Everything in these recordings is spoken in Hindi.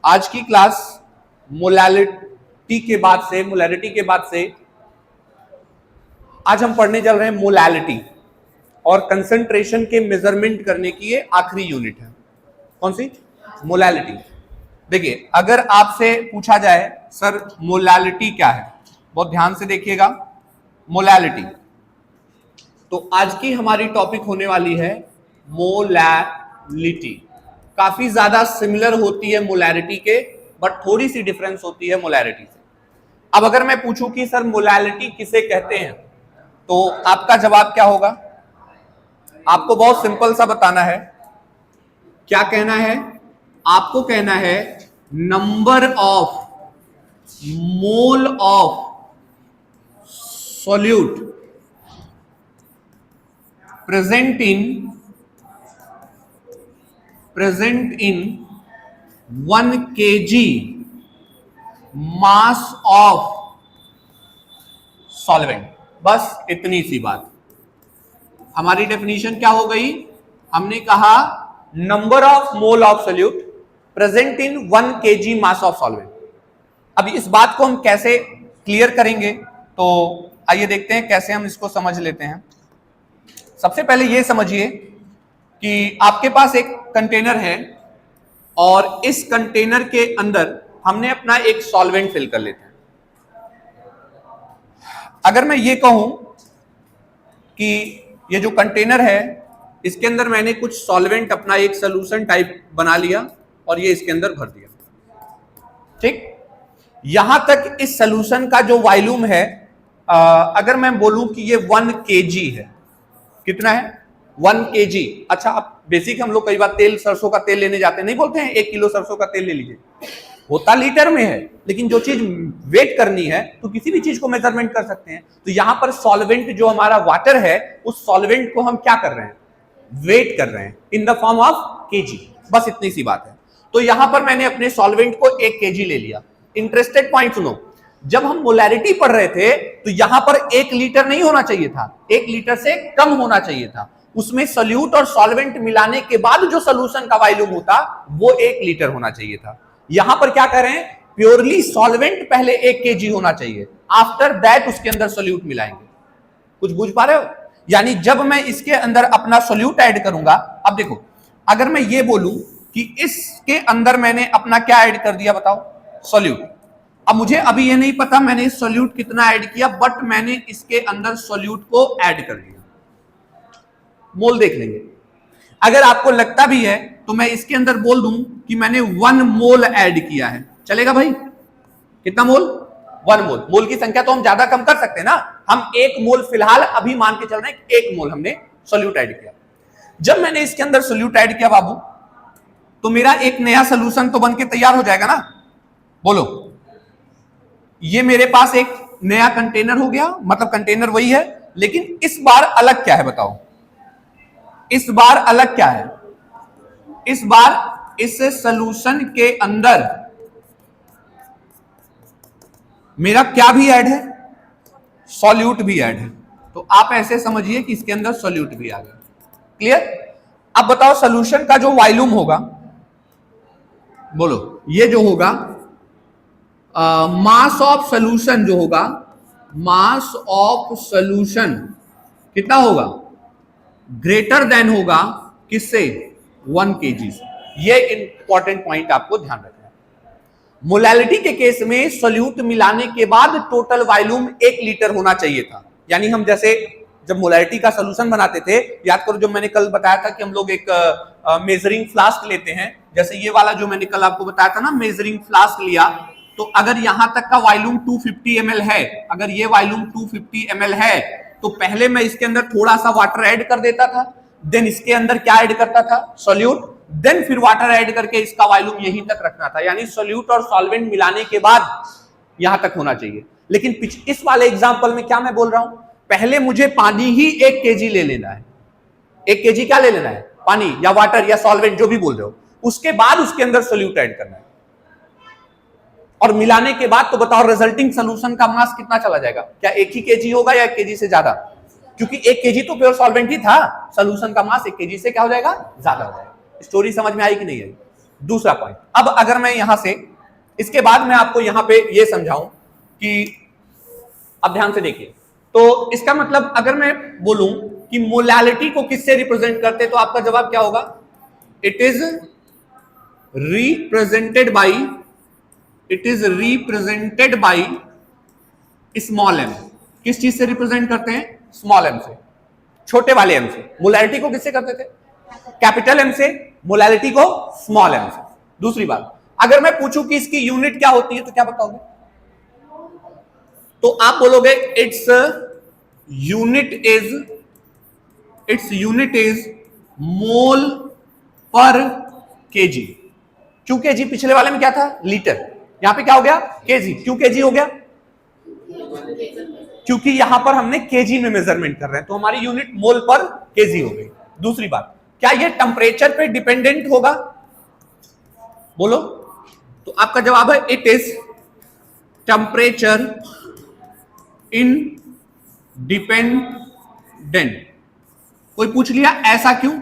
आज की क्लास मोलैलिटी के बाद से आज हम पढ़ने चल रहे हैं मोलैलिटी, और कंसंट्रेशन के मेजरमेंट करने की ये आखिरी यूनिट है। कौन सी? मोलैलिटी। देखिए, अगर आपसे पूछा जाए सर मोलैलिटी क्या है, बहुत ध्यान से देखिएगा। मोलैलिटी, तो आज की हमारी टॉपिक होने वाली है मोलैलिटी। काफी ज्यादा सिमिलर होती है मोलैरिटी के, बट थोड़ी सी डिफरेंस होती है मोलैरिटी से। अब अगर मैं पूछूं कि सर मोलैलिटी किसे कहते हैं, तो आपका जवाब क्या होगा? आपको बहुत सिंपल सा बताना है। क्या कहना है? आपको कहना है number of mole of solute present in 1 kg mass of solvent. बस इतनी सी बात। हमारी डेफिनेशन क्या हो गई? हमने कहा number of mole of solute present in 1 kg mass of solvent. अब इस बात को हम कैसे क्लियर करेंगे, तो आइए देखते हैं कैसे हम इसको समझ लेते हैं। सबसे पहले यह समझिए कि आपके पास एक कंटेनर है और इस कंटेनर के अंदर हमने अपना एक सॉल्वेंट फिल कर लेते हैं। अगर मैं ये कहूं कि ये जो कंटेनर है इसके अंदर मैंने कुछ सॉल्वेंट, अपना एक सोल्यूशन टाइप बना लिया और ये इसके अंदर भर दिया, ठीक। यहां तक इस सोल्यूशन का जो वॉल्यूम है, अगर मैं बोलूं कि ये 1 kg है। कितना है? 1 kg। अच्छा, अब बेसिक हम लोग कई बार तेल, सरसों का तेल लेने जाते हैं, नहीं बोलते हैं 1 किलो सरसों का तेल ले लीजिए। होता लीटर में है, लेकिन जो चीज वेट करनी है तो किसी भी चीज को मेजरमेंट कर सकते हैं। तो यहां पर सॉल्वेंट जो हमारा वाटर है, उस सॉल्वेंट को हम क्या कर रहे हैं? वेट कर रहे हैं in the form of KG. बस इतनी सी बात है। तो यहां पर मैंने अपने सॉल्वेंट को 1 kg ले लिया। इंटरेस्टेड पॉइंट सुनो, जब हम मोलैरिटी पढ़ रहे थे तो यहां पर 1 लीटर नहीं होना चाहिए था, 1 लीटर से कम होना चाहिए था। उसमें सोल्यूट और सॉल्वेंट मिलाने के बाद जो सोल्यूशन का वॉल्यूम होता वो 1 लीटर होना चाहिए था। यहां पर क्या कर रहे हैं? प्योरली सॉल्वेंट पहले 1 kg होना चाहिए, आफ्टर दैट उसके अंदर सोल्यूट मिलाएंगे। कुछ बुझ पा रहे हो? यानी जब मैं इसके अंदर अपना सोल्यूट ऐड करूंगा, अब देखो, अगर मैं ये बोलूं कि इसके अंदर मैंने अपना क्या ऐड कर दिया, बताओ? सोल्यूट। अब मुझे अभी ये नहीं पता मैंने सोल्यूट कितना ऐड किया, बट मैंने इसके अंदर सोल्यूट को ऐड कर दिया। मोल देख लेंगे। अगर आपको लगता भी है तो मैं इसके अंदर बोल दूं कि मैंने 1 मोल ऐड किया है, चलेगा भाई? कितना मोल? 1 मोल। मोल की संख्या तो हम ज्यादा कम कर सकते हैं ना। हम 1 मोल फिलहाल अभी मान के चल रहे हैं, 1 मोल हमने सोल्यूट ऐड किया। जब मैंने इसके अंदर सोल्यूट ऐड किया बाबू, तो मेरा एक नया सोल्यूशन तो बन के तैयार हो जाएगा ना। बोलो, ये मेरे पास एक नया कंटेनर हो गया, मतलब कंटेनर वही है, लेकिन इस बार अलग क्या है, बताओ? इस बार अलग क्या है? इस बार इस सॉल्यूशन के अंदर मेरा क्या भी ऐड है? सॉल्यूट भी ऐड है। तो आप ऐसे समझिए कि इसके अंदर सॉल्यूट भी आ गया। क्लियर? अब बताओ सॉल्यूशन का जो वॉल्यूम होगा, बोलो, ये जो होगा मास ऑफ सॉल्यूशन जो होगा, मास ऑफ सॉल्यूशन कितना होगा? ग्रेटर देन होगा किससे? 1 kg से। ये इंपॉर्टेंट पॉइंट आपको ध्यान रखना है। मोलैलिटी के केस में सोल्यूट मिलाने के बाद टोटल वॉल्यूम 1 लीटर होना चाहिए था। यानी हम जैसे जब मोलैलिटी का सोल्यूशन बनाते थे, याद करो जो मैंने कल बताया था कि हम लोग एक मेजरिंग फ्लास्क लेते हैं, जैसे ये वाला जो मैंने कल आपको बताया था ना, मेजरिंग फ्लास्क लिया, तो अगर यहां तक का वॉल्यूम 250 ml है, अगर ये वॉल्यूम 250 ml है, तो पहले मैं इसके अंदर थोड़ा सा वाटर ऐड कर देता था, देन इसके अंदर क्या ऐड करता था? सॉल्यूट, देन फिर वाटर ऐड करके इसका वॉल्यूम यहीं तक रखना था। यानी सॉल्यूट और सॉल्वेंट मिलाने के बाद यहां तक होना चाहिए। लेकिन इस वाले एग्जांपल में क्या मैं बोल रहा हूं? पहले मुझे पानी ही 1 kg ले लेना है। 1 kg क्या ले लेना है? पानी या वाटर या सॉल्वेंट, जो भी बोल रहे हो। उसके बाद उसके अंदर सॉल्यूट ऐड करना है, और मिलाने के बाद तो बताओ रिजल्टिंग सोल्यूशन का मास कितना चला जाएगा? क्या 1 ही kg होगा या 1 kg से ज्यादा? क्योंकि 1 kg तो प्योर सॉल्वेंट ही था, सोल्यूशन का मास 1 kg से क्या हो जाएगा? ज्यादा हो जाएगा। स्टोरी समझ में आई कि नहीं आई? दूसरा पॉइंट, अब अगर मैं यहां से इसके बाद मैं आपको यहां पे ये समझाऊं कि अब ध्यान से देखिए, तो इसका मतलब अगर मैं बोलूं कि मोलैलिटी को किससे रिप्रेजेंट करते, तो आपका जवाब क्या होगा? It is represented by small m. किस चीज से रिप्रेजेंट करते हैं? स्मॉल एम से, छोटे वाले एम से। मोलैलिटी को किससे करते थे? कैपिटल एम से, मोलैलिटी को स्मॉल एम से। दूसरी बात, अगर मैं पूछूं कि इसकी यूनिट क्या होती है तो क्या बताओगे? तो आप बोलोगे इट्स यूनिट इज मोल पर केजी। क्यों केजी? पिछले वाले में क्या था? लीटर। यहां पे क्या हो गया? केजी। क्यों केजी हो गया? क्योंकि यहां पर हमने केजी में मेजरमेंट कर रहे हैं, तो हमारी यूनिट मोल पर केजी हो गई। दूसरी बात, क्या ये टेम्परेचर पे डिपेंडेंट होगा? बोलो। तो आपका जवाब है इट इज टेम्परेचर इंडिपेंडेंट। कोई पूछ लिया ऐसा क्यों?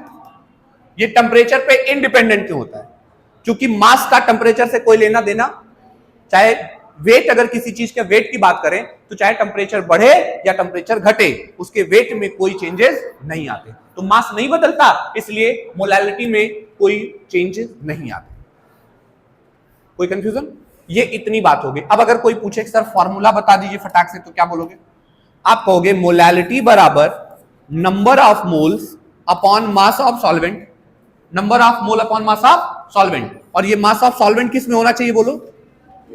ये टेम्परेचर पे इंडिपेंडेंट क्यों होता है? क्योंकि मास का टेम्परेचर से कोई लेना देना, चाहे वेट, अगर किसी चीज के वेट की बात करें तो चाहे टेम्परेचर बढ़े या टेम्परेचर घटे, उसके वेट में कोई चेंजेस नहीं आते। तो मास नहीं बदलता, इसलिए मोलैलिटी में कोई चेंजेस नहीं आते। कोई कंफ्यूजन? ये इतनी बात होगी। अब अगर कोई पूछे सर फॉर्मूला बता दीजिए फटाक से, तो क्या बोलोगे? आप कहोगे मोलैलिटी बराबर number of moles upon mass of solvent. Number of mole upon mass of solvent. और ये मास ऑफ सॉल्वेंट किस में होना चाहिए बोलो?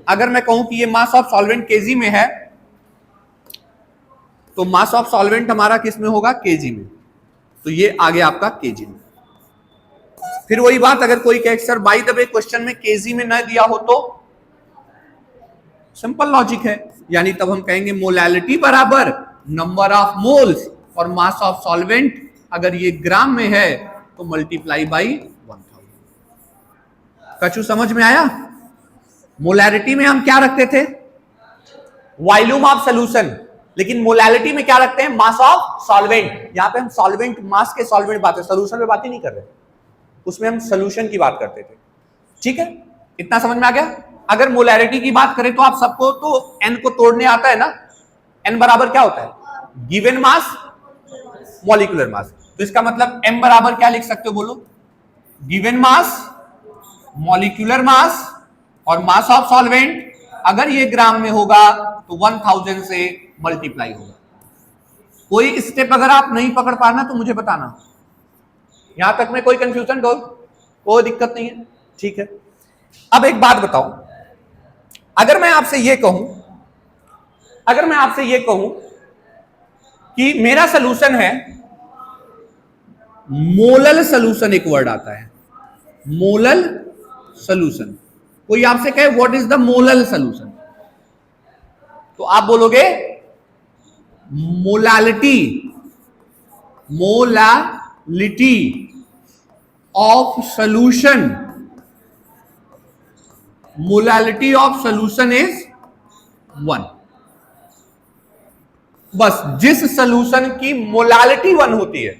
अगर मैं कहूं कि ये मास ऑफ सॉल्वेंट केजी में है, तो मास ऑफ सॉल्वेंट हमारा किस में होगा? केजी में। तो ये आ गया आपका केजी में। फिर वही बात, अगर कोई कहे sir by the way question में केजी में न दिया हो तो सिंपल लॉजिक है, यानी तब हम कहेंगे मोलैलिटी बराबर नंबर ऑफ मोल्स और मास ऑफ सॉल्वेंट, अगर ये ग्राम में है तो मल्टीप्लाई बाई 1000। कछु समझ में आया? मोलैलिटी में हम क्या रखते थे? वॉल्यूम ऑफ सॉल्यूशन, लेकिन मोलैलिटी में क्या रखते हैं? मास ऑफ सॉल्वेंट। यहां पे हम सॉल्वेंट, मास के सॉल्वेंट बात है, सॉल्यूशन पे बात ही नहीं कर रहे, उसमें हम सॉल्यूशन की बात करते थे। ठीक है, इतना समझ में आ गया? अगर मोलैलिटी की बात करें तो आप सबको तो एन को तोड़ने आता है ना। एन बराबर क्या होता है? Given mass molecular mass. तो इसका मतलब m बराबर क्या लिख सकते हो बोलो? गिवन मास मॉलिक्यूलर मास और मास ऑफ सॉल्वेंट, अगर ये ग्राम में होगा तो 1000 से मल्टीप्लाई होगा। कोई स्टेप अगर आप नहीं पकड़ पाना तो मुझे बताना। यहां तक में कोई कंफ्यूजन? कोई दिक्कत नहीं है? ठीक है। अब एक बात बताओ, अगर मैं आपसे ये कहूं कि मेरा सॉल्यूशन है मोलल सॉल्यूशन, एक वर्ड आता है मोलल सॉल्यूशन। कोई आपसे कहे what is the molal solution, तो आप बोलोगे molality of solution. Molality of solution is 1। बस जिस सॉल्यूशन की मोलैलिटी 1 होती है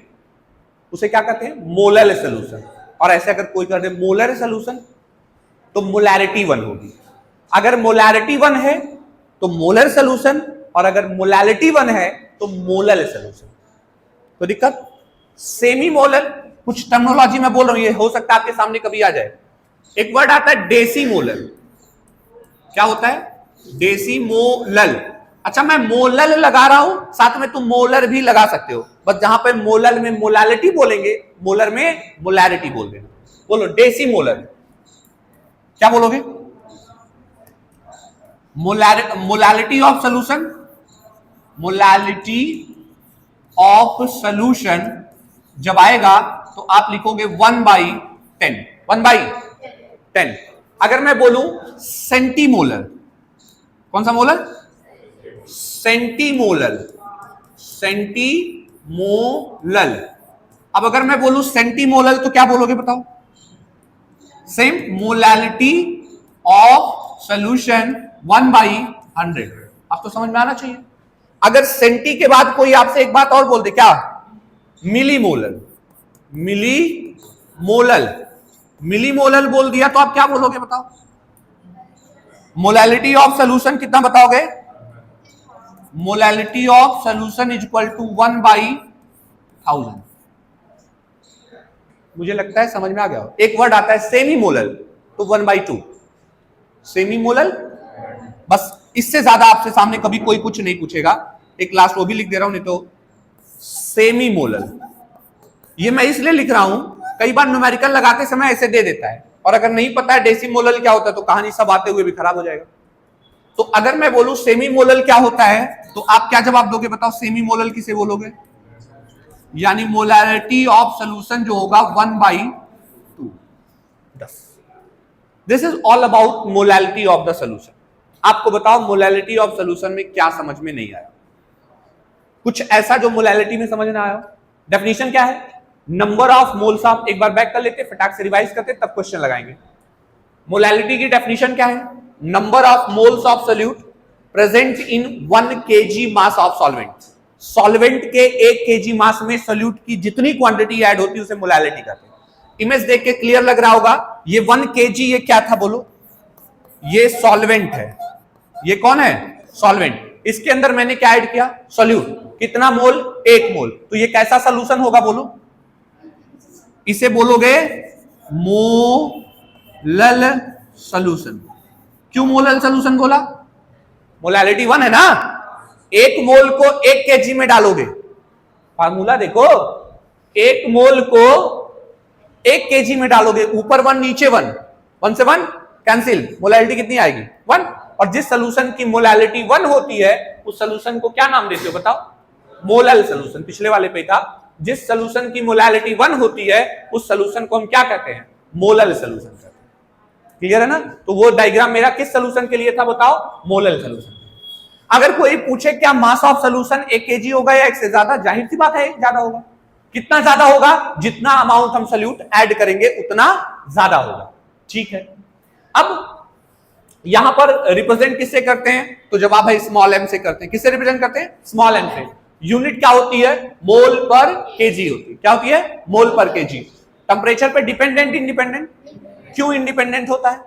उसे क्या कहते हैं? Molal solution. और ऐसे अगर कोई कर दे मोलर सॉल्यूशन तो मोलैलिटी 1 होगी। अगर मोलैलिटी 1 है तो मोलर सॉल्यूशन, और अगर मोलैलिटी 1 है तो मोलल सॉल्यूशन। तो दिक्कत? सेमी मोलर, कुछ टर्मिनोलॉजी में बोल रहा हूं, ये हो सकता है आपके सामने कभी आ जाए। एक वर्ड आता है डेसीमोलर। क्या होता है? डेसीमोलल। अच्छा, मैं मोलल लगा रहा हूं, साथ में तुम मोलर भी लगा सकते हो, बस जहां पे मोलल में मोलैलिटी बोलेंगे, मोलर में मोलैरिटी बोल देना। बोलो डेसीमोलर। क्या बोलोगे? Molality of solution. Molality of solution जब आएगा तो आप लिखोगे 1/10। 1/10। अगर मैं बोलूं सेंटीमोलर, कौन सा मोलर? सेंटीमोलर। सेंटीमोलर। अब अगर मैं बोलूं सेंटीमोलर तो क्या बोलोगे बताओ? Same, molality of solution 1/100। अब तो समझ में आना चाहिए। अगर सेंटी के बाद कोई आपसे एक बात और बोल दे, क्या? मिलीमोलर। मिलीमोलर। मिलीमोलर बोल दिया तो आप क्या बोलोगे बताओ? मोलैलिटी ऑफ सोल्यूशन कितना बताओगे? Molality of solution is equal to 1/1000। मुझे लगता है समझ में आ गया। एक वर्ड आता है सेमी मोलर, तो 1/2 सेमी मोलर। बस इससे ज्यादा आपसे सामने कभी कोई कुछ नहीं पूछेगा। एक लास्ट वो भी लिख दे रहा हूं, नहीं तो सेमी मोलर। ये मैं इसलिए लिख रहा हूं, कई बार न्यूमेरिकल लगाते समय ऐसे दे देता है, और अगर नहीं पता है डेसिमोलर क्या होता है तो कहानी सब आते हुए भी खराब हो जाएगा। तो अगर मैं बोलूं सेमी मोलर क्या होता है, तो आप क्या जवाब दोगे बताओ? सेमी मोलर किसे बोलोगे? यानी मोलैरिटी ऑफ सोल्यूशन जो होगा 1/2। This is all about molality of the solution. आपको बताओ मोलैलिटी ऑफ सोल्यूशन में क्या समझ में नहीं आया? कुछ ऐसा जो मोलैलिटी में समझ ना आया? डेफिनेशन क्या है? नंबर ऑफ मोल्स ऑफ, एक बार बैक कर लेते, फटाक से रिवाइज करते, तब क्वेश्चन लगाएंगे। मोलैलिटी की डेफिनेशन क्या है? Number of moles of solute present in 1 kg mass of solvent. Solvent के 1 kg मास में सोल्यूट की जितनी क्वांटिटी ऐड होती है उसे मोलैलिटी कहते हैं। इमेज देख के क्लियर लग रहा होगा। ये 1 kg ये क्या था बोलो? ये सॉल्वेंट है। ये कौन है? सॉल्वेंट। इसके अंदर मैंने क्या ऐड किया? सोल्यूट। कितना मोल? 1 मोल। तो ये कैसा सोल्यूशन होगा बोलो? इसे बोलोगे मोलल सोल्यूशन। क्यों मोलल सोल्यूशन बोला? मोलैलिटी 1 है ना। 1 मोल को 1 kg में डालोगे, फार्मूला देखो, 1 मोल को 1 kg में डालोगे, ऊपर 1 नीचे 1, 1 से 1 कैंसिल, मोलैलिटी कितनी आएगी? 1। और जिस सोल्यूशन की मोलैलिटी 1 होती है उस सोल्यूशन को क्या नाम देते हो बताओ? Molal solution. पिछले वाले पे था, जिस सोल्यूशन की मोलैलिटी 1 होती है उस सोल्यूशन को हम क्या कहते हैं? मोलल सोल्यूशन कहते हैं। क्लियर है ना? तो वो डायग्राम मेरा किस सोल्यूशन के लिए था बताओ? Molal solution. अगर कोई पूछे क्या मास ऑफ सोल्यूशन 1 kg होगा या 1 से ज्यादा, जाहिर सी बात है 1 ज्यादा होगा। कितना ज्यादा होगा? जितना अमाउंट हम सोल्यूट ऐड करेंगे उतना ज्यादा होगा। ठीक है, अब यहां पर रिप्रेजेंट किससे करते हैं? तो जवाब है स्मॉल m से करते हैं। किससे रिप्रेजेंट करते हैं? स्मॉल m से। यूनिट क्या होती है? मोल पर केजी होती है। क्या होती है? मोल पर केजी। टेंपरेचर पे डिपेंडेंट इंडिपेंडेंट? क्यों इंडिपेंडेंट होता है?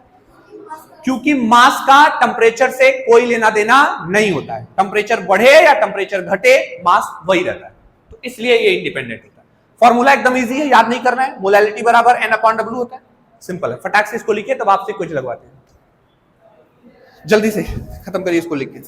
क्योंकि मास का टेंपरेचर से कोई लेना देना नहीं होता है। टेंपरेचर बढ़े या टेंपरेचर घटे, मास वही रहता है, तो इसलिए ये इंडिपेंडेंट होता है। फॉर्मूला एकदम इजी है, याद नहीं करना है। मोलैलिटी बराबर n/W होता है। सिंपल है, फटाक से इसको लिखिए, तब आपसे कुछ लगवाते हैं। जल्दी से खत्म करिए इसको लिख के।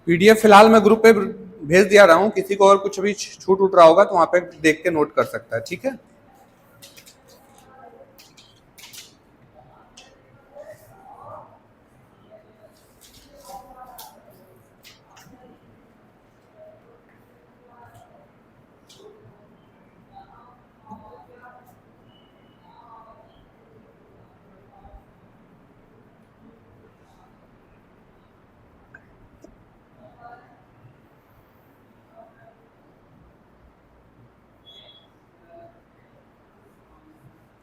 पीडीएफ फिलहाल मैं ग्रुप पे भेज दिया रहा हूं, किसी को और कुछ भी छूट उठ रहा होगा तो वहां पे देख के नोट कर सकता है। ठीक है,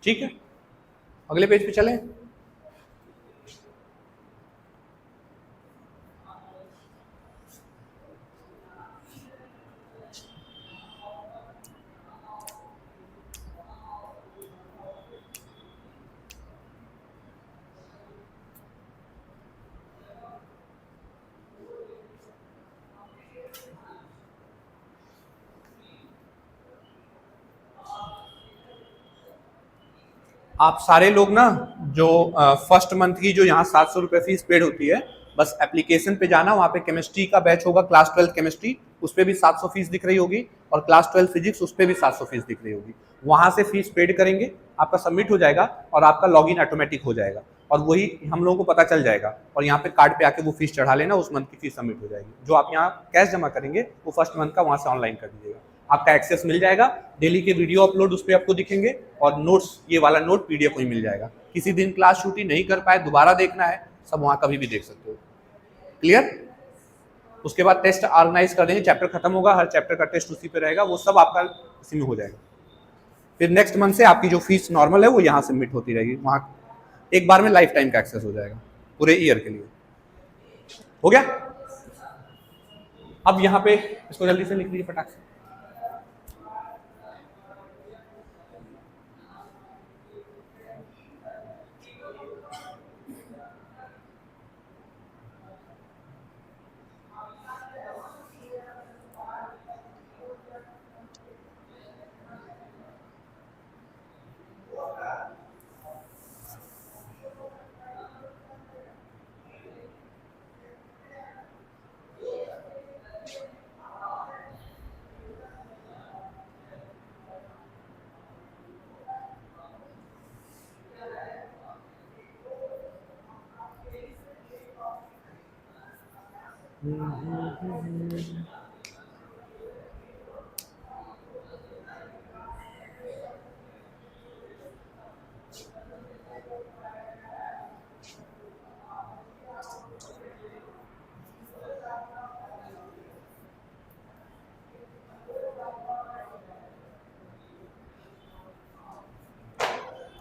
ठीक है, अगले पेज पे चलें। आप सारे लोग ना जो फर्स्ट मंथ की जो यहाँ 700 रुपये फीस पेड होती है, बस एप्लीकेशन पे जाना, वहाँ पे केमिस्ट्री का बैच होगा, क्लास 12 केमिस्ट्री, उस पर भी 700 फीस दिख रही होगी, और क्लास 12 फिजिक्स उस पर भी 700 फीस दिख रही होगी। वहाँ से फीस पेड करेंगे, आपका सबमिट हो जाएगा और आपका लॉगिन ऑटोमेटिक हो जाएगा, और वही हम लोगों को पता चल जाएगा, और यहाँ पे कार्ड पे आके वो फीस चढ़ा लेना, उस मंथ की फीस सबमिट हो जाएगी। जो आप यहाँ कैश जमा करेंगे वो फर्स्ट मंथ का वहाँ से ऑनलाइन कर दीजिएगा, आपका एक्सेस मिल जाएगा। डेली के वीडियो अपलोड उस पर आपको दिखेंगे, और नोट्स, ये वाला नोट पीडीएफ वहीं मिल जाएगा। किसी दिन क्लास छुट्टी नहीं कर पाए, दोबारा देखना है सब वहां कभी भी देख सकते हो। क्लियर? उसके बाद टेस्ट ऑर्गेनाइज कर देंगे, चैप्टर खत्म होगा, हर चैप्टर का टेस्ट उसी पे रहेगा, वो सब आपका इसी में हो जाएगा। फिर नेक्स्ट मंथ से आपकी जो फीस नॉर्मल है वो यहाँ सबमिट होती रहेगी, वहां एक बार में लाइफ टाइम का एक्सेस हो जाएगा पूरे ईयर के लिए। हो गया? अब यहाँ पे इसको जल्दी से लिख लीजिए फटाक से।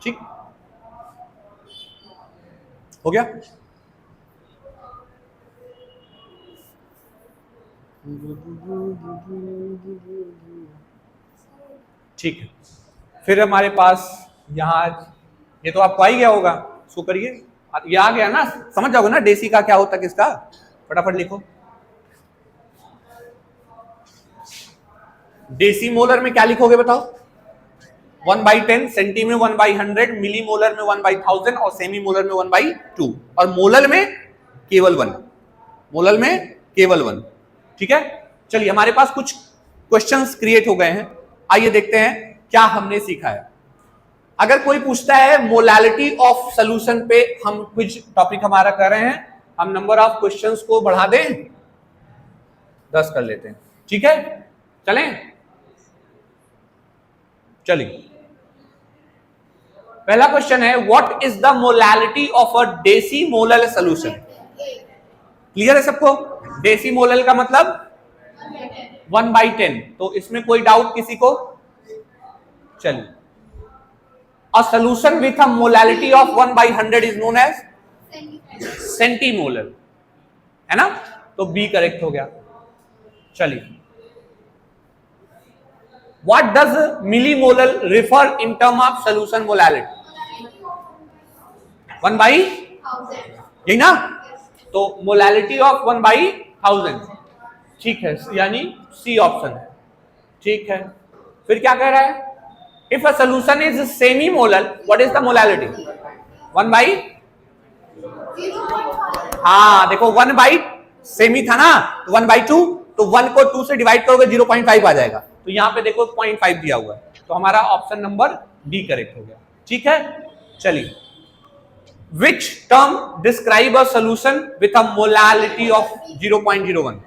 ठीक हो गया? ठीक है, फिर हमारे पास यहाँ ये तो आपको आ ही गया होगा, इसको करिए, ये आ गया ना, समझ जाओगे ना डेसी का क्या होता है किसका, फटाफट लिखो। डेसी मोलर में क्या लिखोगे बताओ? 1/10, सेंटी में 1/100, मिली मोलर में 1/1000 और सेमी मोलर में 1/2 और मोलर में केवल 1, मोलर में केवल 1। ठीक है, चलिए हमारे पास कुछ क्वेश्चंस क्रिएट हो गए हैं, आइए देखते हैं क्या हमने सीखा है। अगर कोई पूछता है मोलालिटी ऑफ सॉल्यूशन पे, हम कुछ टॉपिक हमारा कर रहे हैं, हम नंबर ऑफ क्वेश्चंस को बढ़ा दें, 10 कर लेते हैं। ठीक है, चलें? चलिए, पहला क्वेश्चन है what is the molality of a deci molal solution. Clear है सबको? डेसी मोलल का मतलब 1/10, तो इसमें कोई डाउट किसी को? चलिए, a solution with a molality of 1/100 is known as centimolar, है ना? तो बी करेक्ट हो गया। चलिए, What does millimole refer in term of solution molality? 1/1000, यही ना? तो मोलालिटी ऑफ 1/1000, ठीक है, यानी सी ऑप्शन है। ठीक है, फिर क्या कह रहा है? If a solution is semi molar, what is the molality? 1/, हाँ देखो 1/, सेमी था ना, तो 1/2, तो 1 को 2 से डिवाइड करोगे 0.5 आ जाएगा, तो यहां पे देखो 0.5 दिया हुआ है, तो हमारा ऑप्शन नंबर डी करेक्ट हो गया। ठीक है, चलिए, which term describe a solution with a molality of 0.01?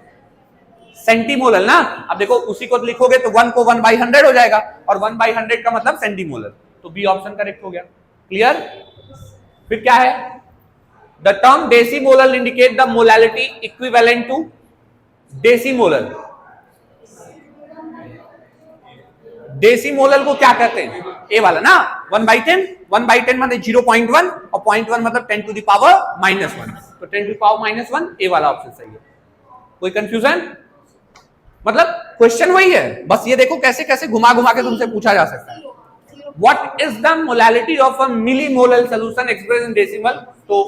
Centimolar ना, अब देखो उसी को लिखोगे तो 1 को 1/100 हो जाएगा, और 1/100 का मतलब सेंटीमोलर, तो बी ऑप्शन करेक्ट हो गया। क्लियर? फिर क्या है? The term decimolar indicate the molality equivalent to decimolar. Decimolar को क्या कहते हैं? ए वाला ना, 1/10, 1/10 मतलब 0.1 और 0.1 मतलब 10 to the power -1, तो 10 to the power -1 ए वाला ऑप्शन सही है। कोई कंफ्यूजन? मतलब क्वेश्चन वही है, बस ये देखो कैसे कैसे घुमा घुमा के तुमसे पूछा जा सकता है। What is the molality of a millimolar solution express in decimal? तो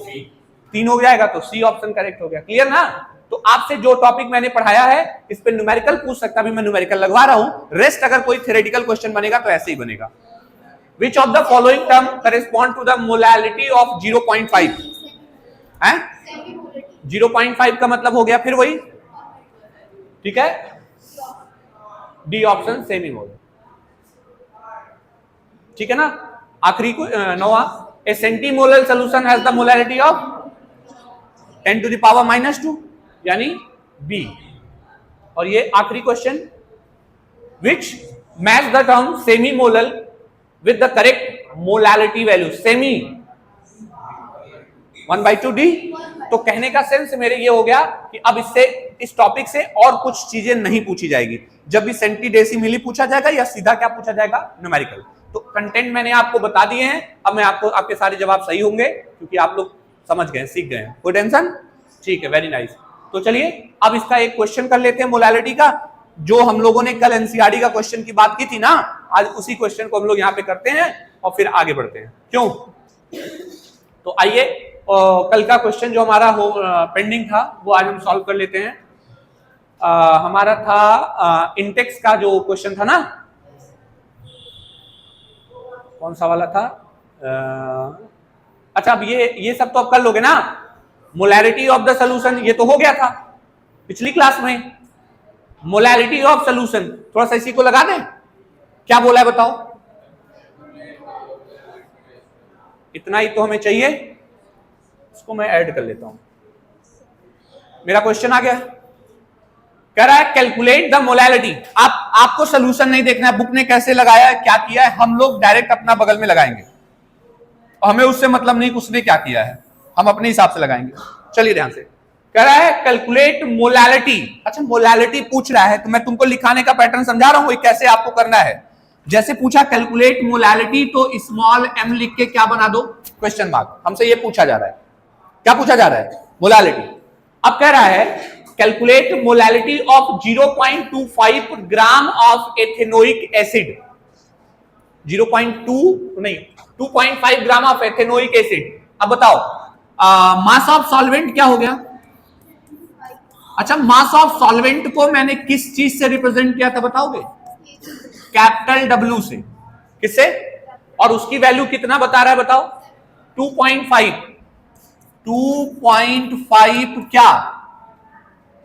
3 हो जाएगा, तो सी ऑप्शन करेक्ट हो गया। क्लियर ना? तो आपसे जो टॉपिक मैंने पढ़ाया है इस पे न्यूमेरिकल पूछ सकता, भी मैं न्यूमेरिकल लगवा रहा हूं, रेस्ट अगर कोई थ्योरेटिकल क्वेश्चन बनेगा तो ऐसे ही बनेगा। Which of the following term correspond to the molality of 0.5? हैं? 0.5 का मतलब हो गया फिर वही, ठीक है, डी ऑप्शन सेमी मोलर। ठीक है ना? आखिरी को नौवा, a centimolar solution has the molality of 10 to the power -2, यानी बी। और ये आखिरी question, which match the term semi molar with the correct molality value? Semi 1/2 D. तो कहने का सेंस मेरे ये हो गया कि अब इससे, इस टॉपिक से और कुछ चीजें नहीं पूछी जाएगी। जब भी सेंटीडेसिमिली पूछा जाएगा या सीधा क्या पूछा जाएगा, न्यूमेरिकल। तो कंटेंट मैंने आपको बता दिए हैं। अब मैं आपको, आपके सारे जवाब सही होंगे क्योंकि आप लोग समझ गए, सीख गए, कोई टेंशन। ठीक है, वेरी नाइस। तो चलिए अब इसका एक क्वेश्चन कर लेते हैं मोलालिटी का। जो हम लोगों ने कल एनसीईआरटी का क्वेश्चन की बात की थी ना, आज उसी क्वेश्चन को हम लोग यहाँ पे करते हैं और फिर आगे बढ़ते हैं। क्यों? तो आइए कल का क्वेश्चन जो हमारा पेंडिंग था वो आज हम सॉल्व कर लेते हैं। हमारा था इंटेक्स का जो क्वेश्चन था ना, कौन सा वाला था? अच्छा, अब ये सब तो अब कर लोगे ना। मोलैरिटी ऑफ द सोल्यूशन ये तो हो गया था पिछली क्लास में। मोलैरिटी ऑफ सोल्यूशन थोड़ा सा इसी को लगा दें, क्या बोला है बताओ? इतना ही तो हमें चाहिए, इसको मैं ऐड कर लेता हूं। मेरा क्वेश्चन आ गया, कह रहा है कैलकुलेट द मोलैलिटी। आपको सोल्यूशन नहीं देखना है, बुक ने कैसे लगाया है, क्या किया है, हम लोग डायरेक्ट अपना बगल में लगाएंगे। हमें उससे मतलब नहीं उसने क्या किया है, हम अपने हिसाब से लगाएंगे। चलिए ध्यान से, कह रहा है कैलकुलेट मोलैलिटी। अच्छा, मोलैलिटी पूछ रहा है तो मैं तुमको लिखाने का पैटर्न समझा रहा हूं कैसे आपको करना है। जैसे पूछा कैलकुलेट मोलैलिटी तो स्मॉल m लिख के क्या बना दो, क्वेश्चन मार्क। हमसे ये पूछा जा रहा है, क्या पूछा जा रहा है? मोलैलिटी। अब कह रहा है calculate molality of 0.25 gram of ethanoic acid. 2.5 gram of ethanoic acid. अब बताओ मास ऑफ सॉल्वेंट क्या हो गया? अच्छा, मास ऑफ सॉल्वेंट को मैंने किस चीज से रिप्रेजेंट किया था बताओगे? कैपिटल W से। किससे? और उसकी वैल्यू कितना बता रहा है बताओ? 2.5। 2.5 क्या?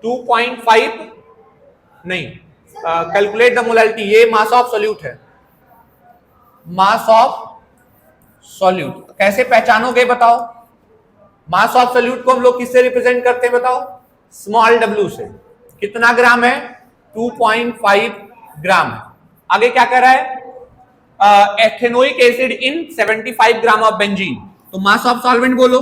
2.5 नहीं, कैलकुलेट द मोलैलिटी, ये मास ऑफ सॉल्यूट है। मास ऑफ सॉल्यूट कैसे पहचानोगे बताओ? मास ऑफ सॉल्यूट को हम लोग किससे रिप्रेजेंट करते हैं बताओ? स्मॉल w से। कितना ग्राम है? 2.5 ग्राम है। आगे क्या कह रहा है? Ethanoic acid in 75 gram of benzene. तो मास ऑफ सॉल्वेंट बोलो।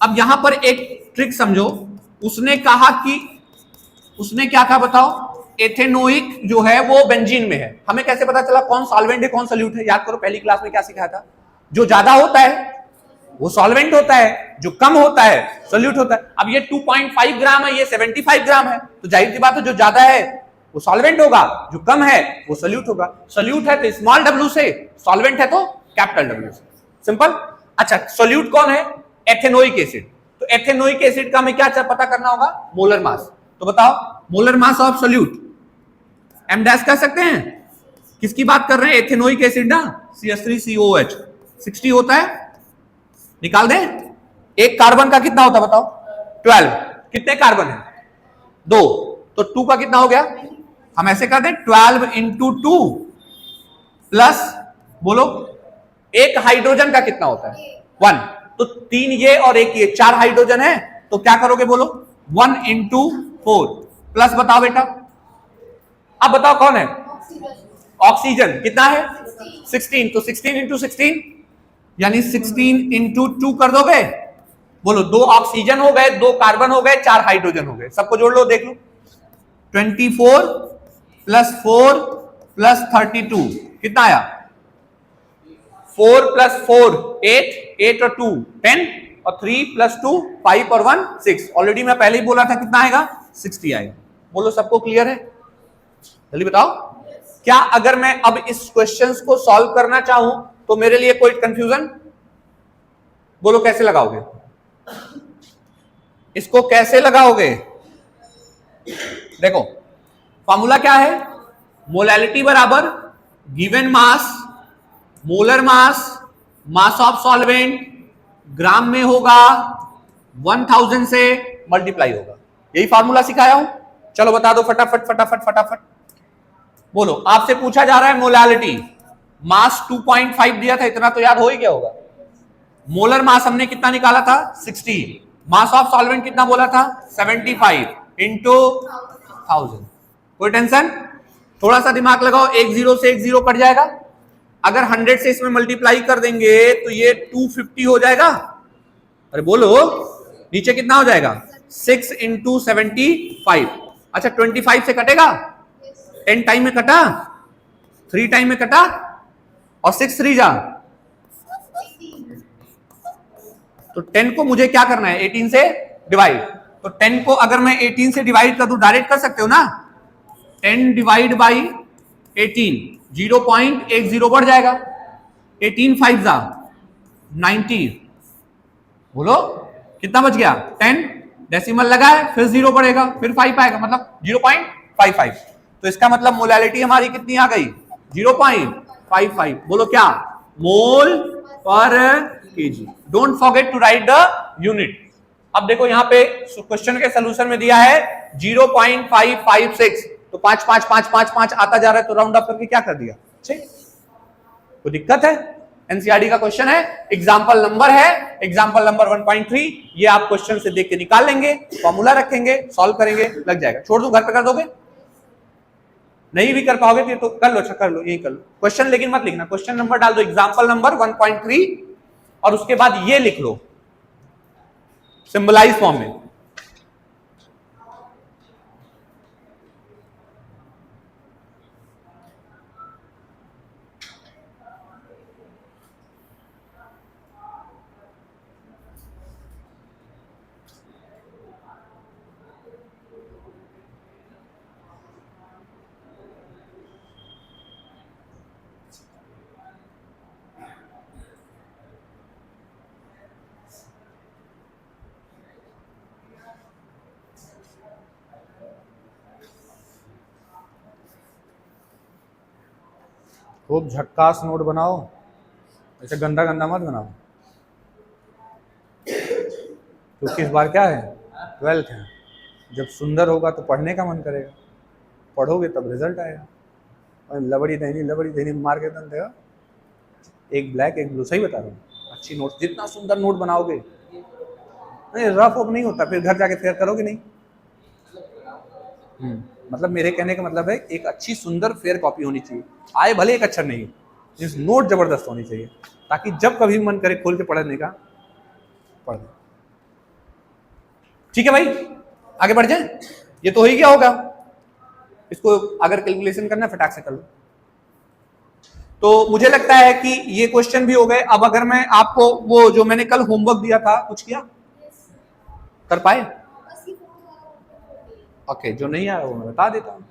अब यहां पर एक ट्रिक समझो, उसने कहा कि, उसने क्या कहा बताओ? एथेनोइक जो है वो बेंजीन में है। हमें कैसे पता चला कौन सॉल्वेंट है कौन सॉल्यूट है? याद करो पहली क्लास में क्या सिखाया था? जो ज्यादा होता है वो सॉल्वेंट होता है, जो कम होता है सॉल्यूट होता है। अब ये 2.5 ग्राम है, ये 75 ग्राम है, तो जाहिर सी बात है जो ज्यादा है वो सॉल्वेंट होगा, जो कम है वो सॉल्यूट होगा। सॉल्यूट है तो स्मॉल w से, सॉल्वेंट है तो कैपिटल W से। सिंपल। अच्छा, सॉल्यूट कौन है? Ethanoic acid. तो एथेनोइक एसिड का हमें क्या पता करना होगा? Molar mass. तो बताओ molar mass of solute m dash कह सकते हैं। किसकी बात कर रहे हैं? एथेनोइक एसिड ना, CH3COH 60 होता है, निकाल दें। एक कार्बन का कितना होता है बताओ? 12। कितने कार्बन है? 2, तो 2 का कितना हो गया? हम ऐसे कर दें 12 इंटू 2 प्लस, बोलो एक हाइड्रोजन का कितना होता है? 1। तो 3 ये और एक ये, 4 हाइड्रोजन है, तो क्या करोगे बोलो? 1 इंटू 4 प्लस, बताओ बेटा, अब बताओ कौन है? ऑक्सीजन। कितना है? 16। तो 16 इंटू 16 यानी 16 इंटू 2 कर दोगे, बोलो 2 ऑक्सीजन हो गए, 2 कार्बन हो गए, 4 हाइड्रोजन हो गए। सबको जोड़ लो, देख लो। 24 प्लस 4 प्लस 32 कितना आया? 4 प्लस 4 8, 8 और 2 10, और 3 प्लस 2 5 और 1 6। ऑलरेडी मैं पहले ही बोला था कितना आएगा? 60 आएगा। बोलो सबको क्लियर है? जल्दी बताओ। क्या अगर मैं अब इस क्वेश्चंस को सॉल्व करना चाहूं तो मेरे लिए कोई कंफ्यूजन? बोलो कैसे लगाओगे इसको? कैसे लगाओगे? देखो फॉर्मूला क्या है? मोलैलिटी बराबर given mass, molar mass, mass of solvent gram में होगा, 1000 से मल्टीप्लाई होगा। यही फॉर्मूला सिखाया हूं। चलो बता दो फटाफट फटाफट फटाफट। बोलो, आपसे पूछा जा रहा है मोलैलिटी, मास 2.5 दिया था, इतना तो याद हो ही गया होगा। मोलर मास हमने कितना निकाला था? 60। मास ऑफ सॉल्वेंट कितना बोला था? 75 इंटू 1000। कोई टेंशन? थोड़ा सा दिमाग लगाओ, एक जीरो से एक जीरो कट जाएगा, अगर 100 से इसमें मल्टीप्लाई कर देंगे तो ये 250 हो जाएगा। अरे बोलो नीचे कितना हो जाएगा? 6 इंटू 75। अच्छा 25 से कटेगा? 10 टाइम में कटा, 3 टाइम में कटा, और 6 3 जा, तो 10 को मुझे क्या करना है? 18 से डिवाइड। तो 10 को अगर मैं 18 से डिवाइड कर दूं, डायरेक्ट कर सकते हो ना, 10 डिवाइड बाई 18, 0.10 बढ़ जाएगा। 18 5 जा 90, बोलो कितना बच गया? 10, डेसिमल लगा है, फिर 0 बढ़ेगा, फिर 5 आएगा, मतलब 0.55। तो इसका मतलब मोलैलिटी हमारी कितनी आ गई? 0.55। बोलो क्या? मोल पर KG. Don't forget to write the unit. अब देखो यहाँ पे क्वेश्चन के सोल्यूशन में दिया है 0.556, तो 5 5 5 5 5 आता जा रहा है, तो राउंड अप करके क्या कर दिया? ठीक, कोई दिक्कत है? एनसीईआरटी का क्वेश्चन है, एग्जांपल नंबर है, एग्जांपल नंबर 1.3। ये आप क्वेश्चन से देख के निकाल लेंगे, फॉर्मूला रखेंगे, सॉल्व करेंगे, लग जाएगा। छोड़ दूं, घर पे कर दोगे? नहीं भी कर पाओगे तो कर लो, अच्छा कर लो, यही कर लो क्वेश्चन, लेकिन मत लिखना, क्वेश्चन नंबर डाल दो एग्जांपल नंबर 1.3 और उसके बाद ये लिख लो सिंबलाइज फॉर्म में। खूब झक्कास नोट बनाओ, ऐसे गंदा गंदा मत बनाओ, क्योंकि इस बार क्या है? 12th है। जब सुंदर होगा तो पढ़ने का मन करेगा, पढ़ोगे तब रिजल्ट आएगा। और लबड़ी दहनी मार के दम देगा, एक ब्लैक एक ब्लू। सही बता रहा हूँ, अच्छी नोट, जितना सुंदर नोट बनाओगे, नहीं रफ ऑफ नहीं होता, फिर घर जाके फेयर करोगे नहीं। मतलब मेरे कहने का मतलब है एक अच्छी सुंदर फेयर कॉपी होनी चाहिए, आए भले एक अक्षर नहीं, जिस नोट जबरदस्त होनी चाहिए, ताकि जब कभी मन करे खोल के पढ़ने का पढ़ दे। ठीक है भाई, आगे बढ़ जाए। ये तो हो ही गया होगा, इसको अगर कैलकुलेशन करना फटाक से कर लो। तो मुझे लगता है कि ये क्वेश्चन भी हो गए। अब अगर मैं आपको वो जो मैंने कल होमवर्क दिया था, कुछ किया कर पाए? ओके, जो नहीं आया वो मैं बता देता हूं।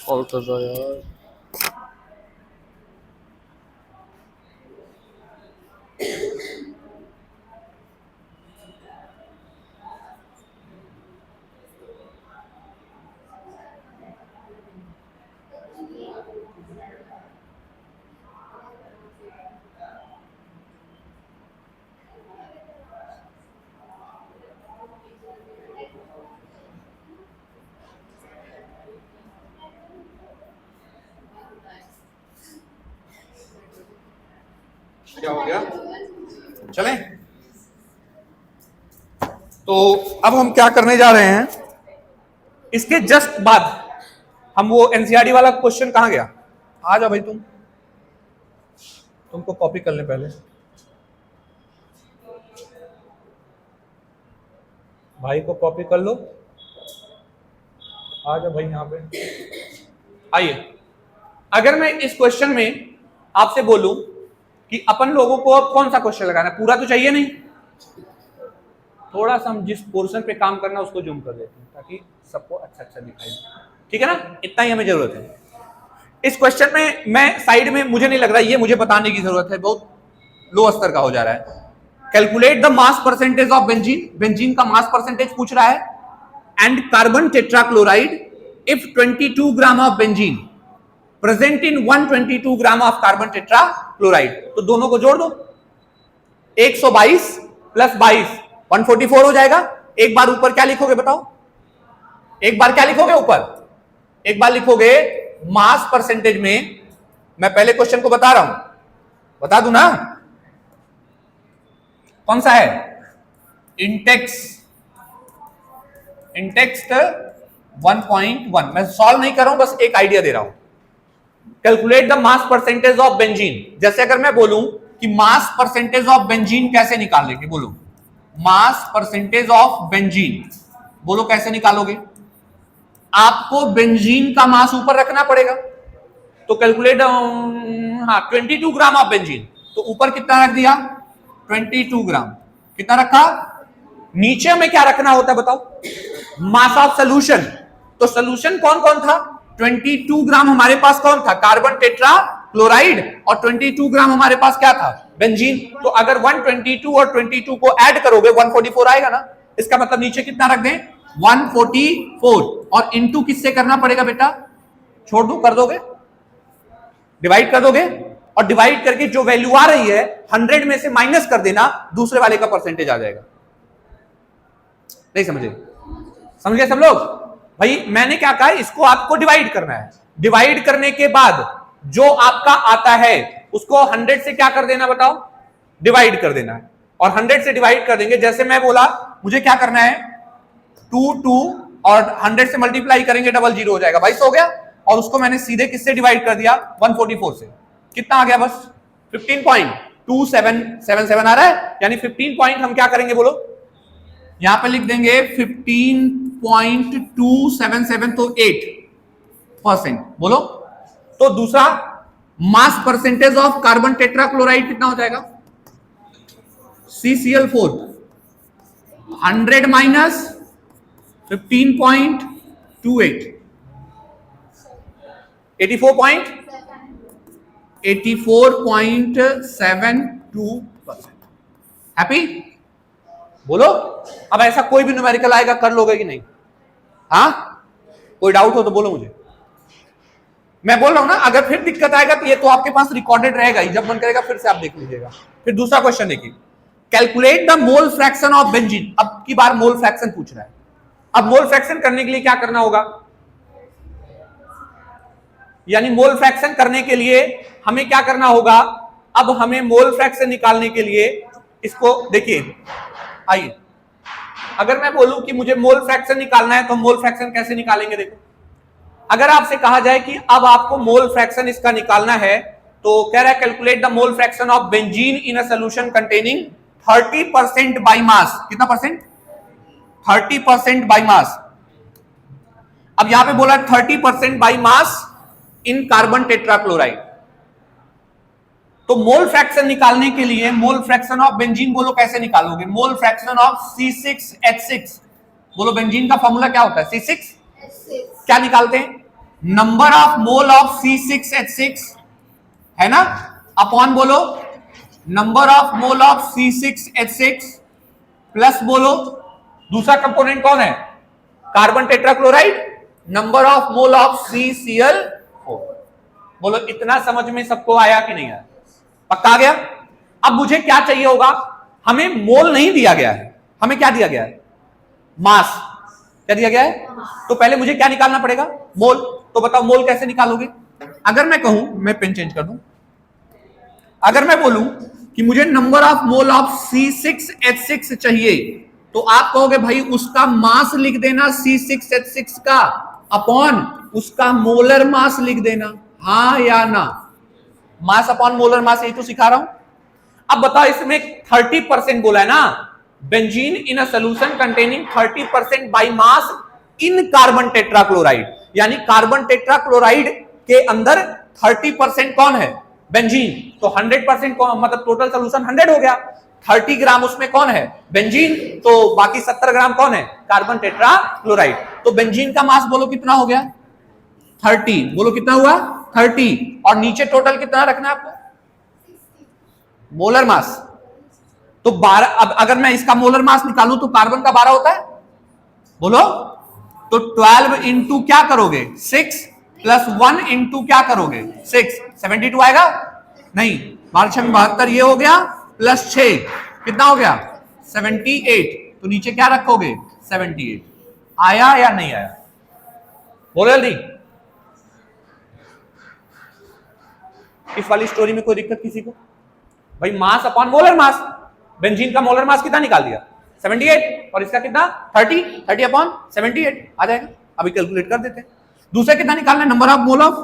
कॉल कर रहा यार। क्या हो गया? चलें? तो अब हम क्या करने जा रहे हैं, इसके जस्ट बाद हम वो एनसीईआरटी वाला क्वेश्चन कहां गया? आ जाओ भाई, तुमको कॉपी कर ले पहले। भाई को कॉपी कर लो, आ जाओ भाई यहां पे। आइए, अगर मैं इस क्वेश्चन में आपसे बोलूं कि अपन लोगों को अब कौन सा क्वेश्चन लगाना है, पूरा तो चाहिए नहीं, थोड़ा सा हम जिस पोर्शन पे काम करना है उसको जूम कर देते हैं ताकि सबको अच्छा अच्छा दिखाई दे। ठीक है ना, इतना ही हमें जरूरत है। इस क्वेश्चन में मैं साइड में, मुझे नहीं लग रहा ये मुझे बताने की जरूरत है, बहुत लो स्तर का हो जा रहा है। Calculate the mass percentage of benzene, benzene का मास परसेंटेज पूछ रहा है, and carbon tetrachloride if 22 gram of benzene present in 122 gram of carbon tetrachloride. तो दोनों को जोड़ दो, 122 प्लस 22 144 हो जाएगा। एक बार ऊपर क्या लिखोगे बताओ? एक बार क्या लिखोगे ऊपर, एक बार लिखोगे मास परसेंटेज में। मैं पहले क्वेश्चन को बता रहा हूं, बता दूं ना, कौन सा है, इंटेक्स 1.1। मैं सॉल्व नहीं कर रहा हूं, बस एक आइडिया दे रहा हूं। Calculate the mass percentage of benzene. जैसे अगर मैं बोलूं कि मास परसेंटेज ऑफ बेंजीन कैसे निकालेंगे, बोलो मास परसेंटेज ऑफ बेंजीन, बोलो कैसे निकालोगे। आपको बेंजीन का मास ऊपर रखना पड़ेगा, तो कैलकुलेट, हाँ 22 ग्राम ऑफ बेंजीन, तो ऊपर कितना रख दिया 22 ग्राम, कितना रखा। नीचे में क्या रखना होता है बताओ, मास ऑफ सोल्यूशन। तो सोल्यूशन कौन कौन था, 22 ग्राम हमारे पास कौन था, कार्बन टेट्रा क्लोराइड, और 22 ग्राम हमारे पास क्या था, बेंजीन। तो अगर 122 और 22 को ऐड करोगे 144 आएगा ना। इसका मतलब नीचे कितना रख दें 144, और इनटू किससे करना पड़ेगा बेटा, छोड़ दो, कर दोगे, डिवाइड कर दोगे, और डिवाइड करके जो वैल्यू आ रही है 100 में से माइनस कर देना, दूसरे वाले का परसेंटेज आ जाएगा। नहीं समझे, समझ गए सब लोग। भाई मैंने क्या कहा, इसको आपको डिवाइड करना है, डिवाइड करने के बाद जो आपका आता है उसको 100 से क्या कर देना बताओ, डिवाइड कर देना है, और 100 से डिवाइड कर देंगे। जैसे मैं बोला मुझे क्या करना है 2 और 100 से मल्टीप्लाई करेंगे 00 हो जाएगा, 22 हो गया, और उसको मैंने सीधे किससे डिवाइड कर दिया 144 से, कितना आ गया बस 15.2777 आ रहा है। यानी 15 पॉइंट हम क्या करेंगे बोलो, यहां पे लिख देंगे 15.277, तो 8%, बोलो। तो दूसरा mass percentage of carbon tetrachloride कितना हो जाएगा, CCl4, 100 माइनस 15.28, 84.72%। हैप्पी, बोलो। अब ऐसा कोई भी न्यूमेरिकल आएगा कर लोगे कि नहीं, हाँ कोई डाउट हो तो बोलो मुझे। मैं बोल रहा हूं ना, अगर फिर दिक्कत आएगा तो ये तो आपके पास रिकॉर्डेड रहेगा ही, जब मन करेगा फिर से आप देख लीजिएगा। फिर दूसरा क्वेश्चन देखिए, calculate the mole fraction of benzene. अब की बार मोल फ्रैक्शन पूछ रहा है। अब मोल फ्रैक्शन करने के लिए क्या करना होगा, यानी मोल फ्रैक्शन करने के लिए हमें क्या करना होगा। अब हमें मोल फ्रैक्शन निकालने के लिए इसको देखिए, आइए, अगर मैं बोलूं कि मुझे मोल फ्रैक्शन निकालना है तो मोल फ्रैक्शन कैसे निकालेंगे। देखो, अगर आपसे कहा जाए कि अब आपको मोल फ्रैक्शन इसका निकालना है, तो कह रहा है calculate the mole fraction of benzene in a solution containing 30% by mass. कितना परसेंट, 30% बाय मास। अब यहां पे बोला 30% by mass in carbon tetrachloride. तो मोल फ्रैक्शन निकालने के लिए मोल फ्रैक्शन ऑफ बेंजीन बोलो कैसे निकालोगे, मोल फ्रैक्शन ऑफ C6H6। बोलो बेंजीन का फॉर्मूला क्या होता है, C6, क्या निकालते हैं, number of mole of C6H6 है ना, अपॉन बोलो number of mole of C6H6 plus बोलो दूसरा कंपोनेंट कौन है, carbon tetrachloride, number of mole of CCl4। बोलो इतना समझ में सबको आया कि नहीं आया, पक्का आ गया। अब मुझे क्या चाहिए होगा, हमें मोल नहीं दिया गया है, हमें क्या दिया गया है, मास। क्या दिया गया है, तो पहले मुझे क्या निकालना पड़ेगा, मोल। तो बताओ मोल कैसे निकालोगे। अगर मैं कहूं, मैं पेन चेंज कर दूं, अगर मैं बोलूं कि मुझे number of mole of C6H6 चाहिए, तो आप कहोगे भाई उसका मास लिख देना C6H6 का, अपॉन उसका मोलर मास लिख देना, हाँ या ना, मास अपॉन मोलर मास, यही तो सिखा रहा हूं। अब बताओ इसमें 30% बोला है ना, benzene in a solution containing 30% by mass in carbon tetrachloride, यानी कार्बन टेट्राक्लोराइड के अंदर 30% कौन है, बेंजीन। तो 100% कौन, मतलब टोटल सॉल्यूशन 100 हो गया, 30 ग्राम उसमें कौन है, बेंजीन, तो बाकी 70 ग्राम कौन है, कार्बन टेट्राक्लोराइड। तो बेंजीन का मास बोलो कितना हो गया, 30, बोलो कितना हुआ 30, और नीचे टोटल कितना रखना है आपको, मोलर मास। तो 12, अब अगर मैं इसका मोलर मास निकालूं तो कार्बन का 12 होता है, बोलो, तो 12 इंटू क्या करोगे 6 प्लस 1 इंटू क्या करोगे 6, 72 आएगा, नहीं 12×6 ये हो गया, प्लस 6 कितना हो गया 78, तो नीचे क्या रखोगे 78। आया या नहीं आया, बोलो जल्दी। इस वाली स्टोरी में कोई दिक्कत किसी को? भाई mass upon molar mass, benzene का मोलर मास कितना निकाल दिया 78 और इसका कितना 30 अपॉन 78 आ जाएगा। अभी कैलकुलेट कर देते हैं। दूसरा कितना निकालना है? Number of mole of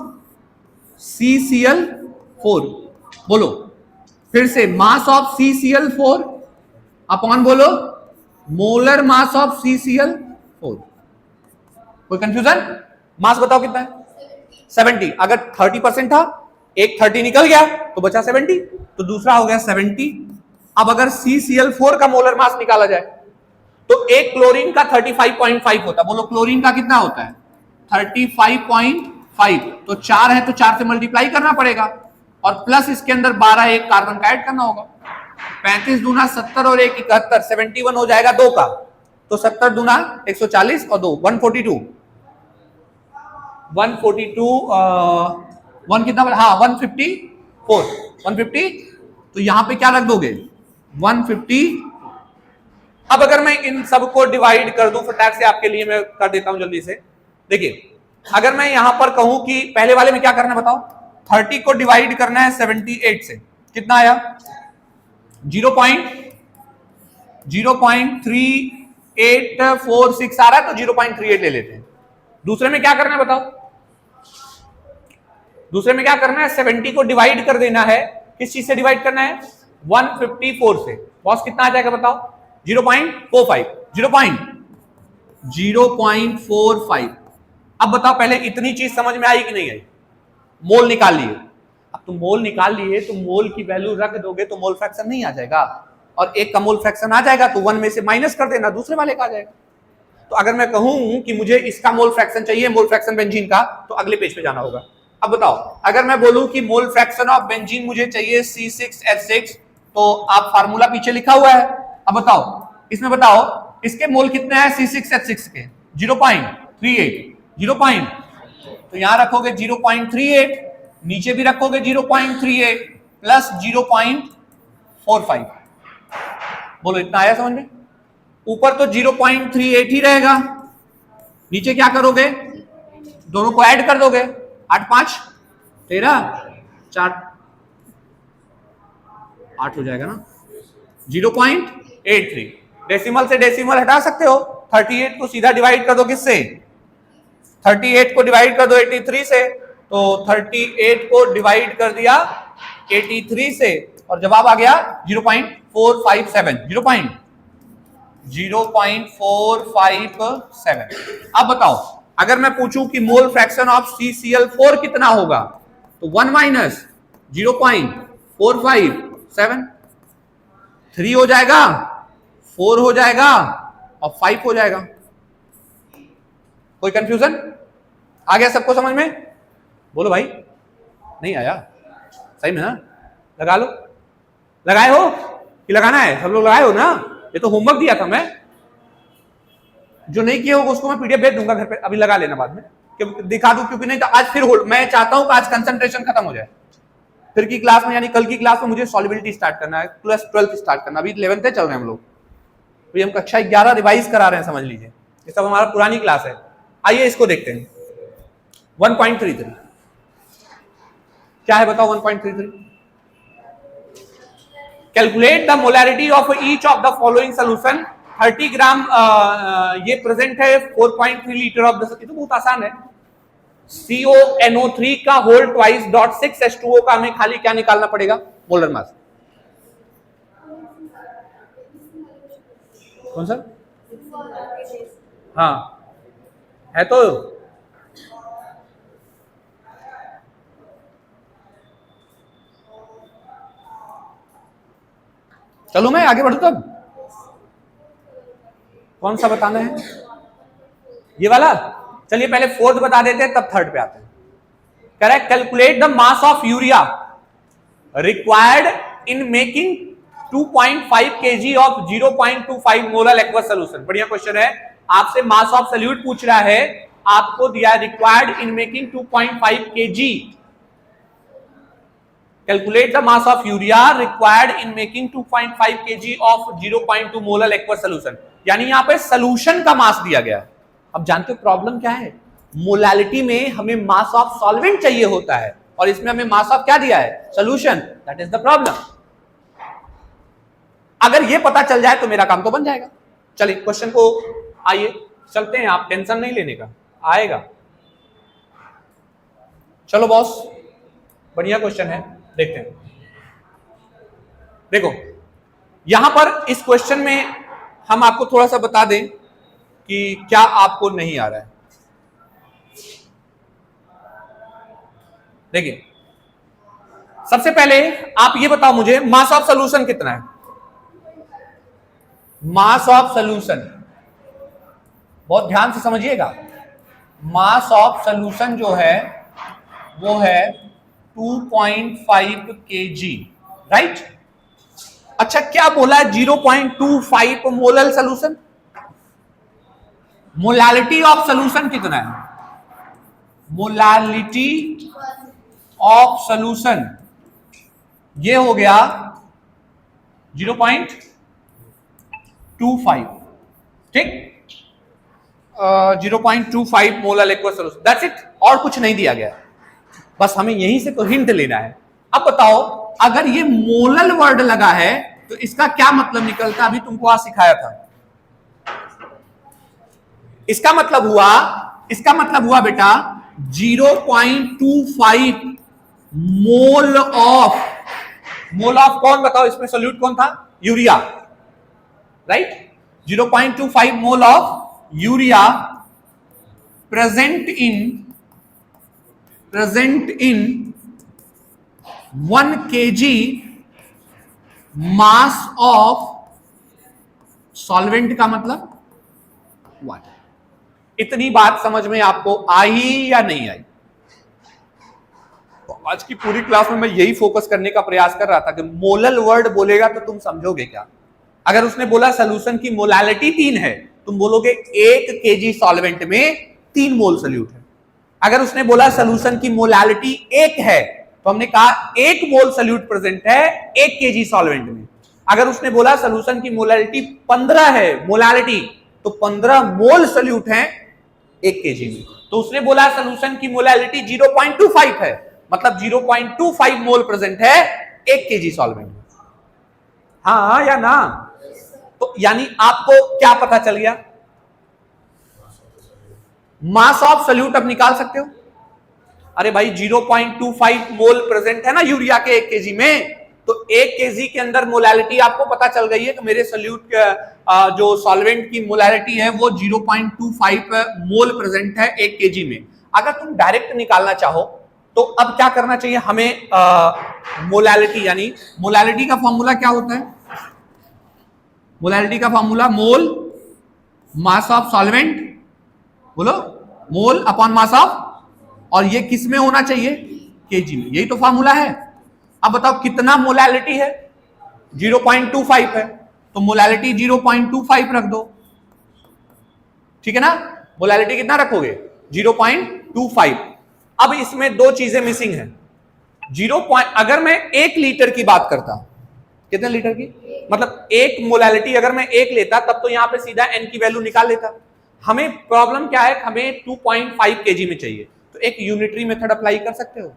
CCl4। बोलो फिर से, मास ऑफ CCl4 अपॉन बोलो मोलर मास ऑफ CCl4। कोई कंफ्यूजन? मास बताओ कितना है? 70। अगर 30% था, एक 30 निकल गया तो बचा 70, तो दूसरा हो गया 70। अब अगर CCl4 का मोलर मास निकाला जाए तो एक क्लोरीन का 35.5 होता है। बोलो क्लोरीन का कितना होता है? 35.5। तो 4 है तो 4 से मल्टीप्लाई करना पड़ेगा और प्लस इसके अंदर 12 एक कार्बन का ऐड करना होगा। 35 दूना 70 और 1 71, 71 हो जाएगा 2 का, तो 70 दूना 140 और 2 142 1 कितना? हाँ 150। तो यहां पे क्या रख दोगे? 150। अब अगर मैं इन सबको डिवाइड कर दूं फटाक से, आपके लिए मैं कर देता हूं जल्दी से। देखिए अगर मैं यहां पर कहूं कि पहले वाले में क्या करना है बताओ? 30 को डिवाइड करना है 78 से, कितना आया? 0.3846 आ रहा है, तो 0.38 ले लेते हैं। दूसरे में क्या करना है बताओ? दूसरे में क्या करना है? 70 को डिवाइड कर देना है, किस चीज से डिवाइड करना है? 154 से। बॉस कितना आ जाएगा बताओ? 0.45। 0.45। अब बताओ पहले इतनी चीज समझ में आई कि नहीं आई? मोल निकाल लिए। अब तुम मोल निकाल लिए तो मोल की वैल्यू रख दोगे तो मोल फ्रैक्शन नहीं आ जाएगा, और एक का मोल फ्रैक्शन आ जाएगा तो 1 में से माइनस कर देना, दूसरे वाले का आ जाएगा। तो अगर मैं कहूं कि मुझे इसका मोल फ्रैक्शन चाहिए, मोल फ्रैक्शन बेंजीन का, तो अगले पेज पे जाना होगा। अब बताओ अगर मैं बोलूं कि मोल फ्रैक्शन ऑफ बेंजीन मुझे चाहिए C6H6, तो आप फार्मूला पीछे लिखा हुआ है। अब बताओ इसमें, बताओ इसके मोल कितने हैं C6H6 के? 0.38। तो यहां रखोगे 0.38, नीचे भी रखोगे 0.38 प्लस 0.45। बोलो इतना आया समझ में? ऊपर तो 0.38 ही रहेगा, नीचे क्या करोगे? दोनों को ऐड कर दोगे। 8 5 13 4 8 हो जाएगा ना, 0.83। डेसिमल से डेसिमल हटा सकते हो। 38 को सीधा डिवाइड कर दो किससे? 38 को डिवाइड कर दो 83 से, तो 38 को डिवाइड कर दिया 83 से और जवाब आ गया 0.457। 0.457। अब बताओ अगर मैं पूछूं कि मोल फ्रैक्शन ऑफ CCl4 कितना होगा, तो 1 माइनस 0.457, 3 हो जाएगा, 4 हो जाएगा और 5 हो जाएगा। कोई कंफ्यूजन? आ गया सबको समझ में? बोलो भाई। नहीं आया? सही में ना? लगा लो। लगाए हो कि लगाना है? सब लोग लगाए हो ना? ये तो होमवर्क दिया था मैं, जो नहीं किया होगा उसको मैं PDF भेज दूंगा घर पे, अभी लगा लेना बाद में, क्योंकि दिखा दूं, क्योंकि नहीं तो आज फिर मैं चाहता हूं कि आज कंसंट्रेशन खत्म हो जाए। फिर की क्लास में यानी कल की क्लास में मुझे सॉल्युबिलिटी स्टार्ट करना है, प्लस 12 स्टार्ट करना। अभी 11th चल रहे हैं हम लोग, अभी हम कक्षा 11 रिवाइज करा रहे हैं, समझ लीजिए। ये सब हमारा पुरानी क्लास है। आइए इसको देखते हैं। 1.33 क्या है बताओ? 1.33 calculate the molarity of each of the following solution. 30 ग्राम ये प्रेजेंट है 4.3 लीटर ऑफ द, ये तो बहुत आसान है। CONO3 का होल ट्वाइस डॉट 6H2O का हमें खाली क्या निकालना पड़ेगा? Molar mass. कौन सा? हाँ है तो चलो मैं आगे बढ़ू तब। कौन सा बताना है? ये वाला? चलिए पहले फोर्थ बता देते हैं तब थर्ड पे आते हैं। Correct. Calculate the mass of urea required in making 2.5 kg of 0.25 molar aqueous solution. बढ़िया क्वेश्चन है। आपसे मास ऑफ सॉल्यूट पूछ रहा है, आपको दिया required in making 2.5 kg। Calculate the mass of urea required in making 2.5 kg of 0.2 molar aqueous solution. यानी यहां पे सोल्यूशन का मास दिया गया है। अब जानते हो प्रॉब्लम क्या है? मोलालिटी में हमें मास ऑफ सॉल्वेंट चाहिए होता है और इसमें हमें मास ऑफ क्या दिया है, solution. That is the problem. अगर ये पता चल जाए तो मेरा काम तो बन जाएगा। चलिए क्वेश्चन को आइए चलते हैं, आप टेंशन नहीं लेने का, आएगा। चलो बॉस, बढ़िया क्वेश्चन है, देखते हैं। देखो यहां पर इस क्वेश्चन में हम आपको थोड़ा सा बता दें कि क्या आपको नहीं आ रहा है। देखिए सबसे पहले आप ये बताओ मुझे, मास ऑफ सॉल्यूशन कितना है? मास ऑफ सॉल्यूशन बहुत ध्यान से समझिएगा। मास ऑफ सॉल्यूशन जो है वो है 2.5 kg, राइट? अच्छा क्या बोला है? 0.25 molal solution. Molality of solution कितना है? मोलालिटी ऑफ सॉल्यूशन ये हो गया 0.25, ठीक? 0.25 molal aqua solution, that's it, और कुछ नहीं दिया गया, बस हमें यहीं से तो हिंट लेना है। अब बताओ अगर ये मोलल वर्ड लगा है तो इसका क्या मतलब निकलता? अभी तुमको आज सिखाया था। इसका मतलब हुआ बेटा 0.25 मोल ऑफ कौन बताओ, इसमें सोल्यूट कौन था? Urea, right? 0.25 mole of urea present in 1 kg mass of solvent का मतलब 1। इतनी बात समझ में आपको आई या नहीं आई? तो आज की पूरी क्लास में मैं यही फोकस करने का प्रयास कर रहा था कि मोलल वर्ड बोलेगा तो तुम समझोगे क्या। अगर उसने बोला सॉल्यूशन की मोलालिटी 3 है, तुम बोलोगे 1 kg सॉल्वेंट में 3 मोल सोल्यूट है। अगर उसने बोला सॉल्यूशन की मोलालिटी 1 है तो हमने कहा 1 मोल सोल्यूट प्रेजेंट है 1 kg सॉल्वेंट में। अगर उसने बोला सॉल्यूशन की मोलालिटी 15 है, मोलालिटी तो 15 मोल सोल्यूट है 1 kg में। तो उसने बोला सॉल्यूशन की मोलालिटी 0.25 है, मतलब 0.25 मोल प्रेजेंट है 1 kg सॉल्वेंट में। हाँ या ना? तो यानी आपको क्या पता चल गया? मास ऑफ सोल्यूट अब निकाल सकते हो। अरे भाई 0.25 मोल प्रेजेंट है ना यूरिया के 1 kg में, तो 1 kg के अंदर मोलालिटी आपको पता चल गई है कि मेरे सोल्यूट जो सॉल्वेंट की मोलालिटी है वो 0.25 मोल प्रेजेंट है 1 kg में। अगर तुम डायरेक्ट निकालना चाहो तो अब क्या करना चाहिए हमें? मोलालिटी, यानी मोलालिटी का फॉर्मूला क्या होता है? मोलालिटी का formula mole mass of solvent, बोलो, मोल अपॉन मास ऑफ, और ये किस में होना चाहिए? केजी में, यही तो फॉर्मूला है। अब बताओ कितना मोलालिटी है? 0.25 है, तो मोलालिटी 0.25 रख दो, ठीक है ना? मोलालिटी कितना रखोगे? 0.25। अब इसमें दो चीजें मिसिंग है। अगर मैं 1 लीटर की बात करता हूं, कितने लीटर की, मतलब 1 मोलालिटी अगर मैं 1 लेता तब तो यहां पे सीधा n की वैल्यू निकाल लेता। हमें प्रॉब्लम क्या है? हमें 2.5 kg में चाहिए, तो एक यूनिटरी मेथड अप्लाई कर सकते हो।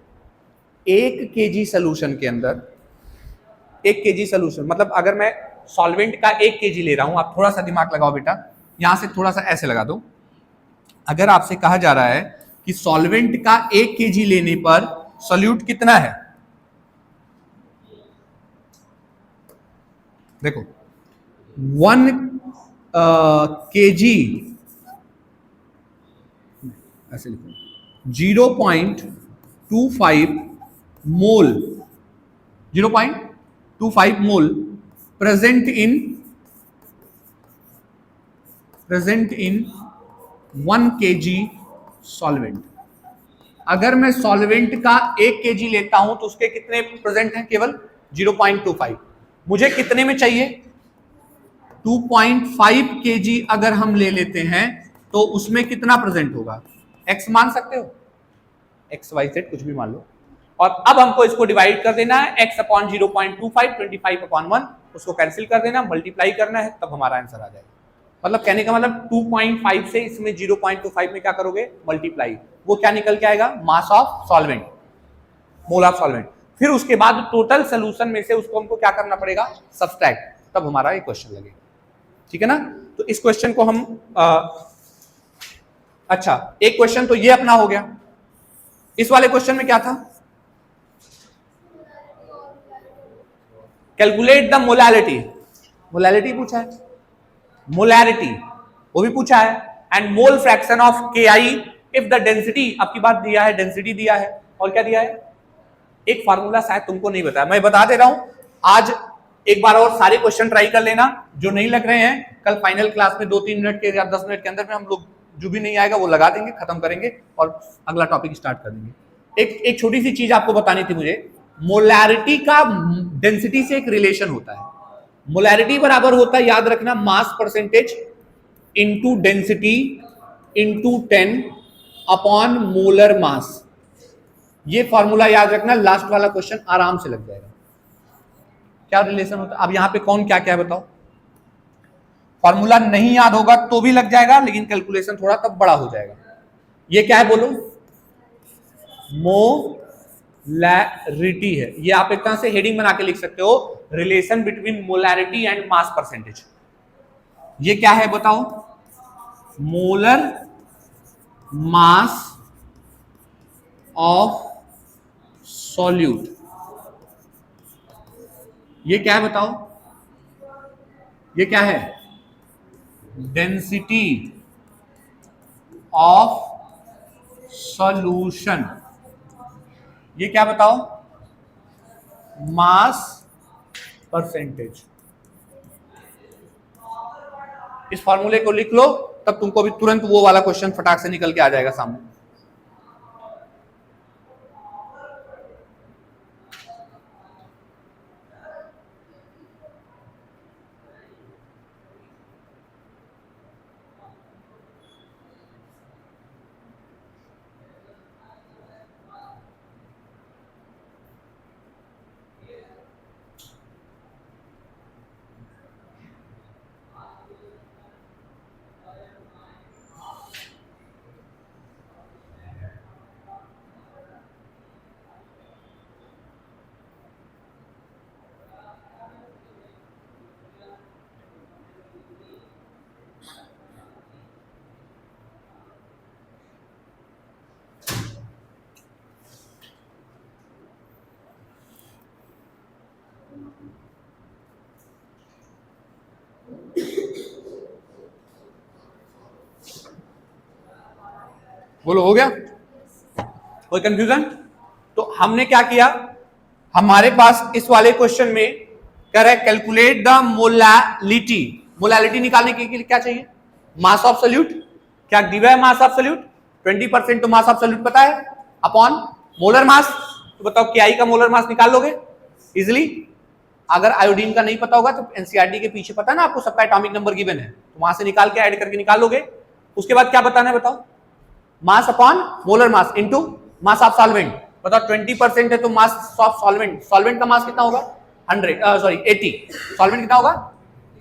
1 kg सोल्यूशन के अंदर 1 kg सोल्यूशन, मतलब अगर मैं सॉल्वेंट का 1 kg ले रहा हूं, आप थोड़ा सा दिमाग लगाओ बेटा, यहां से थोड़ा सा ऐसे लगा दो। अगर आपसे कहा जा रहा है कि सॉल्वेंट का 1 kg लेने पर सोल्यूट कितना है, देखो 1 kg ऐसे लिखो 0.25 मोल, 0.25 मोल प्रेजेंट इन 1 kg सॉल्वेंट। अगर मैं सॉल्वेंट का 1 kg लेता हूं तो उसके कितने प्रेजेंट हैं? केवल 0.25। मुझे कितने में चाहिए? 2.5 kg अगर हम ले लेते हैं तो उसमें कितना प्रेजेंट होगा? x मान सकते हो, x y z कुछ भी मान लो, और अब हमको इसको डिवाइड कर देना है, x अपॉन 0.25, 25 अपॉन 1, उसको कैंसिल कर देना, मल्टीप्लाई करना है, तब हमारा आंसर आ जाएगा। मतलब कहने का मतलब 2.5 से इसमें 0.25 में क्या करोगे, मल्टीप्लाई, वो क्या निकल के आएगा, मास of solvent, mole of solvent. फिर उसके बाद टोटल सोल्यूशन में से उसको हमको क्या करना पड़ेगा, सब्सट्रैक्ट, तब हमारा एक क्वेश्चन लगेगा। ठीक है ना। तो इस क्वेश्चन को हम अच्छा, एक क्वेश्चन तो ये अपना हो गया। इस वाले क्वेश्चन में क्या था, कैलकुलेट द मोलैलिटी, मोलैलिटी पूछा है, मोलैरिटी वो भी पूछा है, एंड मोल फ्रैक्शन ऑफ के आई इफ द डेंसिटी, आपकी बात दिया है, डेंसिटी दिया है, और क्या दिया है, एक फार्मूला शायद तुमको नहीं बताया, मैं बता दे रहा हूं। आज एक बार और सारे क्वेश्चन ट्राई कर लेना, जो नहीं लग रहे हैं कल फाइनल क्लास में 2-3 मिनट के या 10 मिनट के अंदर में हम लोग जो भी नहीं आएगा वो लगा देंगे, खत्म करेंगे और अगला टॉपिक स्टार्ट कर देंगे। एक छोटी सी चीज आपको बतानी थी मुझे, मोलैरिटी का डेंसिटी से एक रिलेशन होता है। मोलैरिटी बराबर होता है, याद रखना, mass percentage into density into 10 upon molar mass. ये फॉर्मूला याद रखना, लास्ट वाला क्वेश्चन आराम से लग जाएगा। क्या रिलेशन होता है, अब यहां पे कौन क्या क्या बताओ, फॉर्मूला नहीं याद होगा तो भी लग जाएगा, लेकिन कैलकुलेशन थोड़ा तब बड़ा हो जाएगा। ये क्या है बोलो, मोलैरिटी है, ये आप एक तरह से हेडिंग बना के लिख सकते हो, relation between molarity and mass percentage. ये क्या है बताओ, मोलर मास ऑफ सॉल्यूट। ये क्या है बताओ, ये क्या है, डेंसिटी ऑफ सॉल्यूशन। ये क्या बताओ, मास परसेंटेज। इस फॉर्मूले को लिख लो, तब तुमको भी तुरंत वो वाला क्वेश्चन फटाक से निकल के आ जाएगा सामने। बोलो, हो गया, कोई कंफ्यूजन? तो हमने क्या किया, हमारे पास इस वाले क्वेश्चन में कह रहा है कैलकुलेट द मोलैलिटी। मोलैलिटी निकालने के लिए क्या चाहिए, मास ऑफ सॉल्यूट। क्या दिया है मास ऑफ सॉल्यूट, 20% तो मास ऑफ सॉल्यूट पता है, अपॉन मोलर मास। तो बताओ के आई का मोलर मास निकाल लोगे इजिली। अगर आयोडीन का नहीं पता होगा तो एनसीईआरटी के पीछे पता है ना आपको, सबका एटॉमिक नंबर गिवन है, तो वहां से निकाल के ऐड करके निकाल लोगे। उसके बाद क्या बताना है बताओ, mass upon molar mass into mass of solvent. बताओ 20% है तो मास ऑफ सॉल्वेंट, सॉल्वेंट का मास कितना होगा 80, सॉल्वेंट कितना होगा,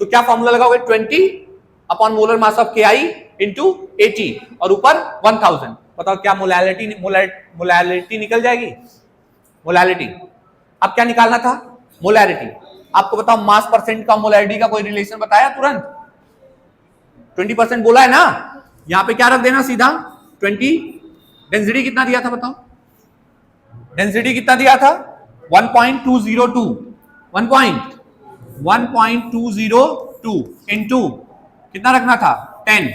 तो क्या फॉर्मूला लगाओगे 20 अपॉन मोलर मास ऑफ के आई इंटू 80 और ऊपर 1000। बताओ क्या मोलैलिटी निकल जाएगी, मोलैलिटी। अब क्या निकालना था, मोलैरिटी। आपको बताओ मास परसेंट का मोलैरिटी का कोई रिलेशन बताया तुरंत, 20% बोला है ना, यहां पे क्या रख देना सीधा 20। डेंसिटी कितना दिया था बताओ, डेंसिटी कितना दिया था 1.202, 1.202 इनटू कितना रखना था 10।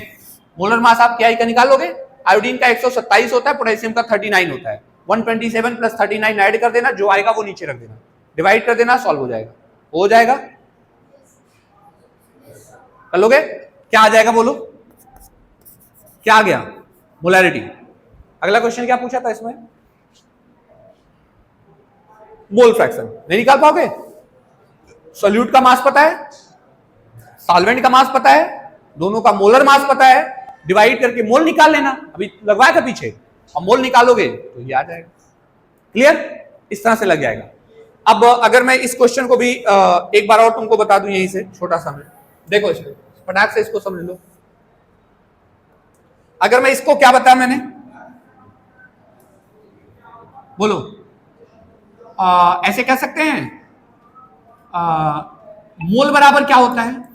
मोलर मास आप क्या निकाल लोगे, आयोडीन का 127 होता है, पोटेशियम का 39 होता है, 127 प्लस 39 ऐड कर देना, जो आएगा वो नीचे रख देना, डिवाइड कर देना, सॉल्व हो जाएगा। हो जाएगा, कर लोगे, क्या आ जाएगा बोलो, क्या आ गया, मोलैरिटी। अगला क्वेश्चन क्या पूछा था इसमें, मोल फ्रैक्शन। नहीं निकाल पाओगे, सॉल्यूट का मास पता है, सॉल्वेंट का मास पता है, दोनों का मोलर मास पता है, डिवाइड करके मोल निकाल लेना, अभी लगवाया था पीछे, और मोल निकालोगे तो ये आ जाएगा। क्लियर, इस तरह से लग जाएगा। अब अगर मैं इस क्वेश्चन को भी एक बार और तुमको बता दूं यहीं से, छोटा सा में देखो इसमें, फटाक से इसको समझ लो। अगर मैं इसको क्या बताया मैंने, बोलो, ऐसे कह सकते हैं मोल बराबर क्या होता है,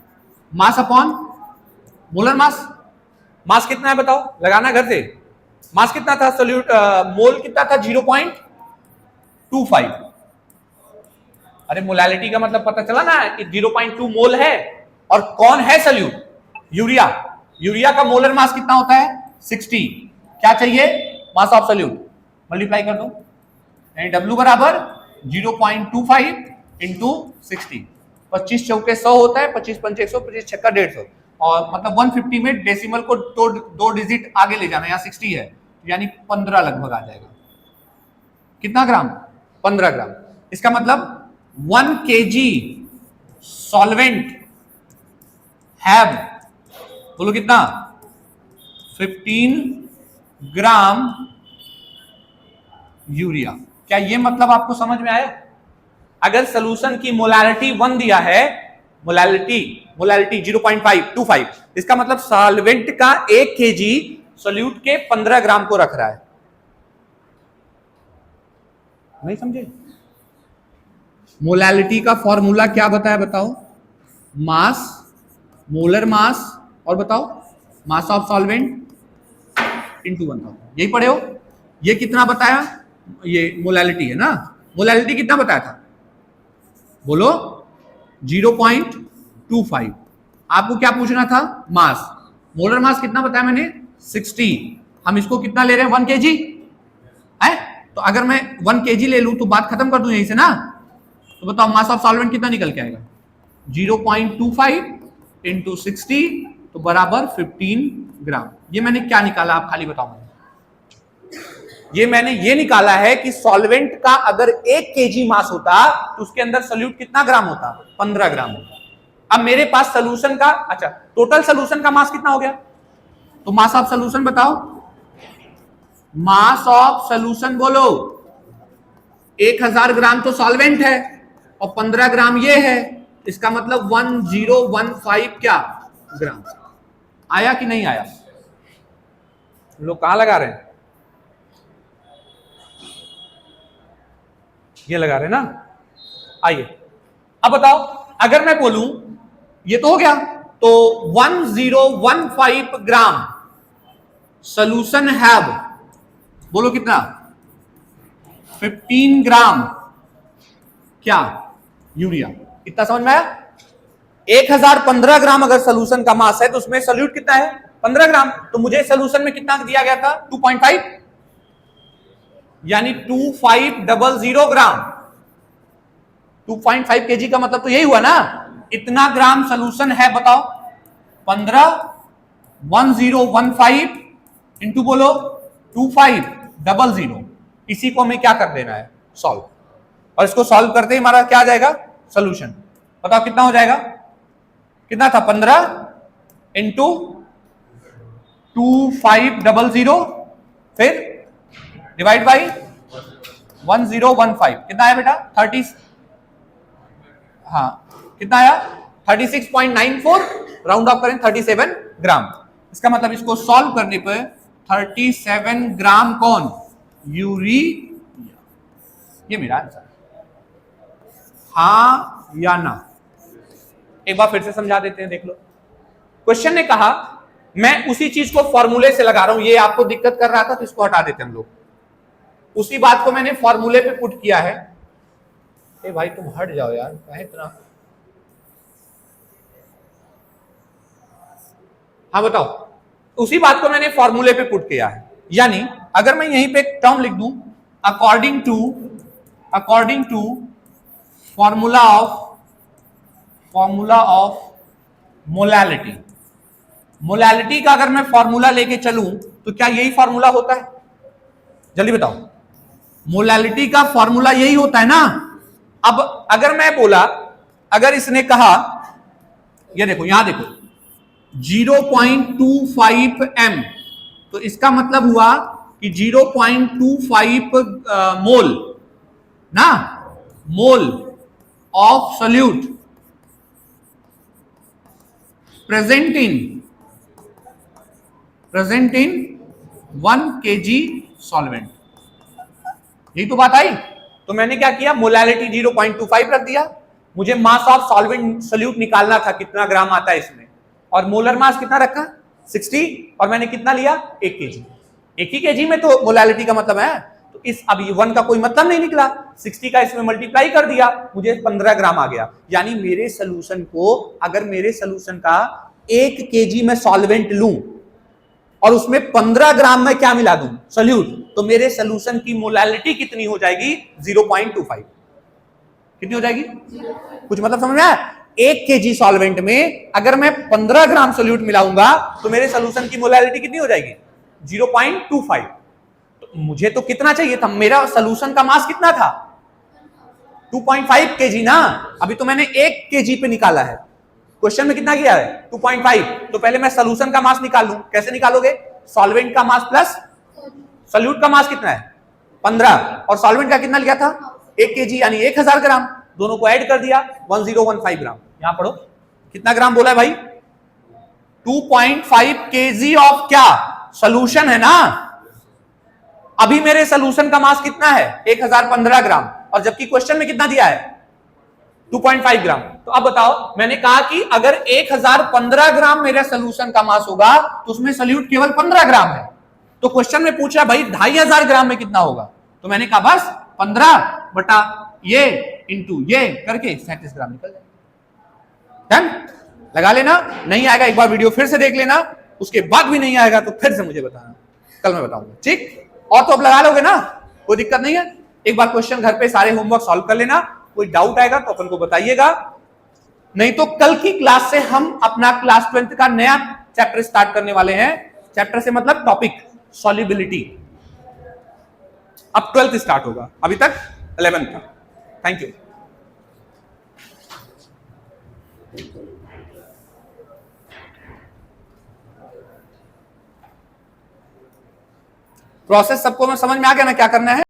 मास अपॉन मोलर मास। मास कितना है बताओ, लगाना घर से। मास कितना था सोल्यूट, मोल कितना था 0.25। अरे मोलालिटी का मतलब पता चला ना कि 0.2 मोल है। और कौन है सोल्यूट, यूरिया। यूरिया का मोलर मास कितना होता है 60। क्या चाहिए, मास ऑफ सोल्यूट, मल्टीप्लाई कर दो, यानी W बराबर 0.25 इंटू 60। 25 चौके 100 होता है, 25 पंचे 100, 25 छक्का 150, और मतलब 150 में डेसिमल को दो डिजिट आगे ले जाना। यहाँ 60 है यानी 15 लगभग आ जाएगा। कितना ग्राम, 15 ग्राम। इसका मतलब 1 kg सॉल्वेंट हैव, बोलो कितना, 15 ग्राम यूरिया। क्या ये मतलब आपको समझ में आया? अगर सॉल्यूशन की मोलारिटी 1 दिया है, मोलारिटी 0.525, इसका मतलब सॉल्वेंट का 1 kg सोल्यूट के 15 ग्राम को रख रहा है। नहीं समझे? मोलालिटी का फॉर्मूला क्या बताया बताओ, मास, मोलर मास, और बताओ मास ऑफ सॉल्वेंट इंटू 1000। यही पढ़े हो? ये कितना बताया, ये मोलालिटी है ना। मोलालिटी कितना बताया था, बोलो 0.25। आपको क्या पूछना था, मास। मोलर मास कितना बताया मैंने 60। हम इसको कितना ले रहे हैं 1 kg है। तो अगर मैं 1 kg ले लूं तो बात खत्म कर दूं यहीं से ना। तो बताओ मास ऑफ सॉल्वेंट कितना निकल के आएगा, 0.25 इंटू 60 तो बराबर 15 ग्राम। ये मैंने क्या निकाला, आप खाली बताओ। ये मैंने ये निकाला है कि सॉल्वेंट का अगर 1 kg मास होता तो उसके अंदर सोल्यूट कितना ग्राम होता, 15 ग्राम होता। अब मेरे पास सोल्यूशन का, अच्छा टोटल सोल्यूशन का मास कितना हो गया, तो मास ऑफ सोल्यूशन बताओ। मास ऑफ सोल्यूशन बोलो, 1000 ग्राम तो सॉल्वेंट है और 15 ग्राम ये है, इसका मतलब 1015 क्या ग्राम। आया कि नहीं आया? लोग कहां लगा रहे हैं, ये लगा रहे हैं ना। आइए अब बताओ, अगर मैं बोलूं ये तो हो गया, तो 1015 ग्राम सोल्यूशन हैव, बोलो कितना, 15 ग्राम क्या यूरिया। कितना समझ में आया? 1015 ग्राम अगर सोल्यूशन का मास है तो उसमें सोल्यूट कितना है 15 ग्राम। तो मुझे सोल्यूशन में कितना दिया गया था 2.5, यानी 2500 ग्राम। 2.5 kg का मतलब तो यही हुआ ना, इतना ग्राम सोल्यूशन है। बताओ 1015 इंटू बोलो 2500, इसी को हमें क्या कर देना है, सॉल्व। और इसको सॉल्व करते ही हमारा क्या आ जाएगा, सोल्यूशन। बताओ कितना हो जाएगा, कितना था 15 इंटू 2500 फिर डिवाइड बाई 1015, कितना आया बेटा 30, हाँ कितना आया 36.94, राउंड ऑफ करें 37 ग्राम। इसका मतलब इसको सॉल्व करने पर 37 ग्राम कौन, यूरिया। ये मेरा आंसर, हाँ या ना। एक बार फिर से समझा देते हैं, देख लो। क्वेश्चन ने कहा मैं उसी चीज को फॉर्मूले से लगा रहा हूं, ये आपको दिक्कत कर रहा था तो इसको हटा देते हम लोग। उसी बात को मैंने फॉर्मूले पे पुट किया है। ए भाई तुम हट जाओ यार, कहे इतना। हाँ बताओ, उसी बात को मैंने फॉर्मूले पे पुट किया है। यानी अगर मैं यहीं पे टर्म लिख दूं, according to formula of molality. Molality का अगर मैं फॉर्मूला लेके चलूं तो क्या यही फॉर्मूला होता है, जल्दी बताओ। मोलालिटी का फॉर्मूला यही होता है ना। अब अगर मैं बोला, अगर इसने कहा, ये देखो यहां देखो 0.25 m, तो इसका मतलब हुआ कि 0.25 मोल ना, mole of solute present in 1 kg solvent. यही तो बात आई। तो मैंने क्या किया, मोलैलिटी 0.25 रख दिया। मुझे मास ऑफ सॉल्वेंट सोल्यूट निकालना था, कितना ग्राम आता है इसमें, और मोलर मास कितना रखा 60, और मैंने कितना लिया 1 kg। 1 ही kg में तो मोलैलिटी का मतलब है। तो इस अब 1 का कोई मतलब नहीं निकला, 60 का इसमें मल्टीप्लाई कर दिया, मुझे 15 ग्राम आ गया। यानी मेरे सोल्यूशन को, अगर मेरे सोल्यूशन का 1 kg में सॉल्वेंट लूं और उसमें 15 ग्राम में क्या मिला दूं, सोल्यूट, तो मेरे सोल्यूशन की मोलैलिटी कितनी हो जाएगी 0.25। कितनी हो जाएगी, कुछ मतलब समझ में आया? 1 kg सॉल्वेंट में अगर मैं 15 ग्राम सोल्यूट मिलाऊंगा तो मेरे सोल्यूशन की मोलैलिटी कितनी हो जाएगी 0.25। तो मुझे तो कितना चाहिए था, मेरा सोल्यूशन का मास कितना था 2.5 kg ना। अभी तो मैंने 1 kg पे निकाला है, क्वेश्चन में कितना किया है 2.5। तो पहले मैं सोल्यूशन का मास निकाल लूं। कैसे निकालोगे, सॉल्वेंट का मास प्लस सोल्यूट का मास कितना है 15, और सॉल्वेंट का कितना लिया था 1 kg यानी 1000 ग्राम, दोनों को ऐड कर दिया 1015 ग्राम। यहां पढ़ो कितना ग्राम बोला है भाई, 2.5 kg ऑफ क्या, सोल्यूशन है ना। अभी मेरे सोल्यूशन का मास कितना है 1015 ग्राम, और जबकि क्वेश्चन में कितना दिया है 2.5 ग्राम। तो अब बताओ, मैंने कहा कि अगर 1015 ग्राम मेरा सोल्यूशन का मास होगा तो उसमें सोल्यूट केवल 15 ग्राम है। तो क्वेश्चन में पूछा भाई 2500 ग्राम में कितना होगा, तो मैंने कहा बस 15 बटा ये इंटू ये करके 37 ग्राम निकल जाएगा। डन, लगा लेना। नहीं आएगा एक बार वीडियो फिर से देख लेना, उसके बाद भी नहीं आएगा तो फिर से मुझे बताना, कल मैं बताऊंगा, ठीक। और तो अब लगा लोगे ना, कोई दिक्कत नहीं है। एक बार क्वेश्चन घर पे सारे होमवर्क सॉल्व कर लेना, कोई डाउट आएगा तो अपन को बताइएगा, नहीं तो कल की क्लास से हम अपना क्लास 12th का नया चैप्टर स्टार्ट करने वाले हैं। चैप्टर से मतलब टॉपिक सॉल्युबिलिटी। अब 12th स्टार्ट होगा, अभी तक 11th था। Thank you. प्रोसेस सबको समझ में आ गया ना क्या करना है।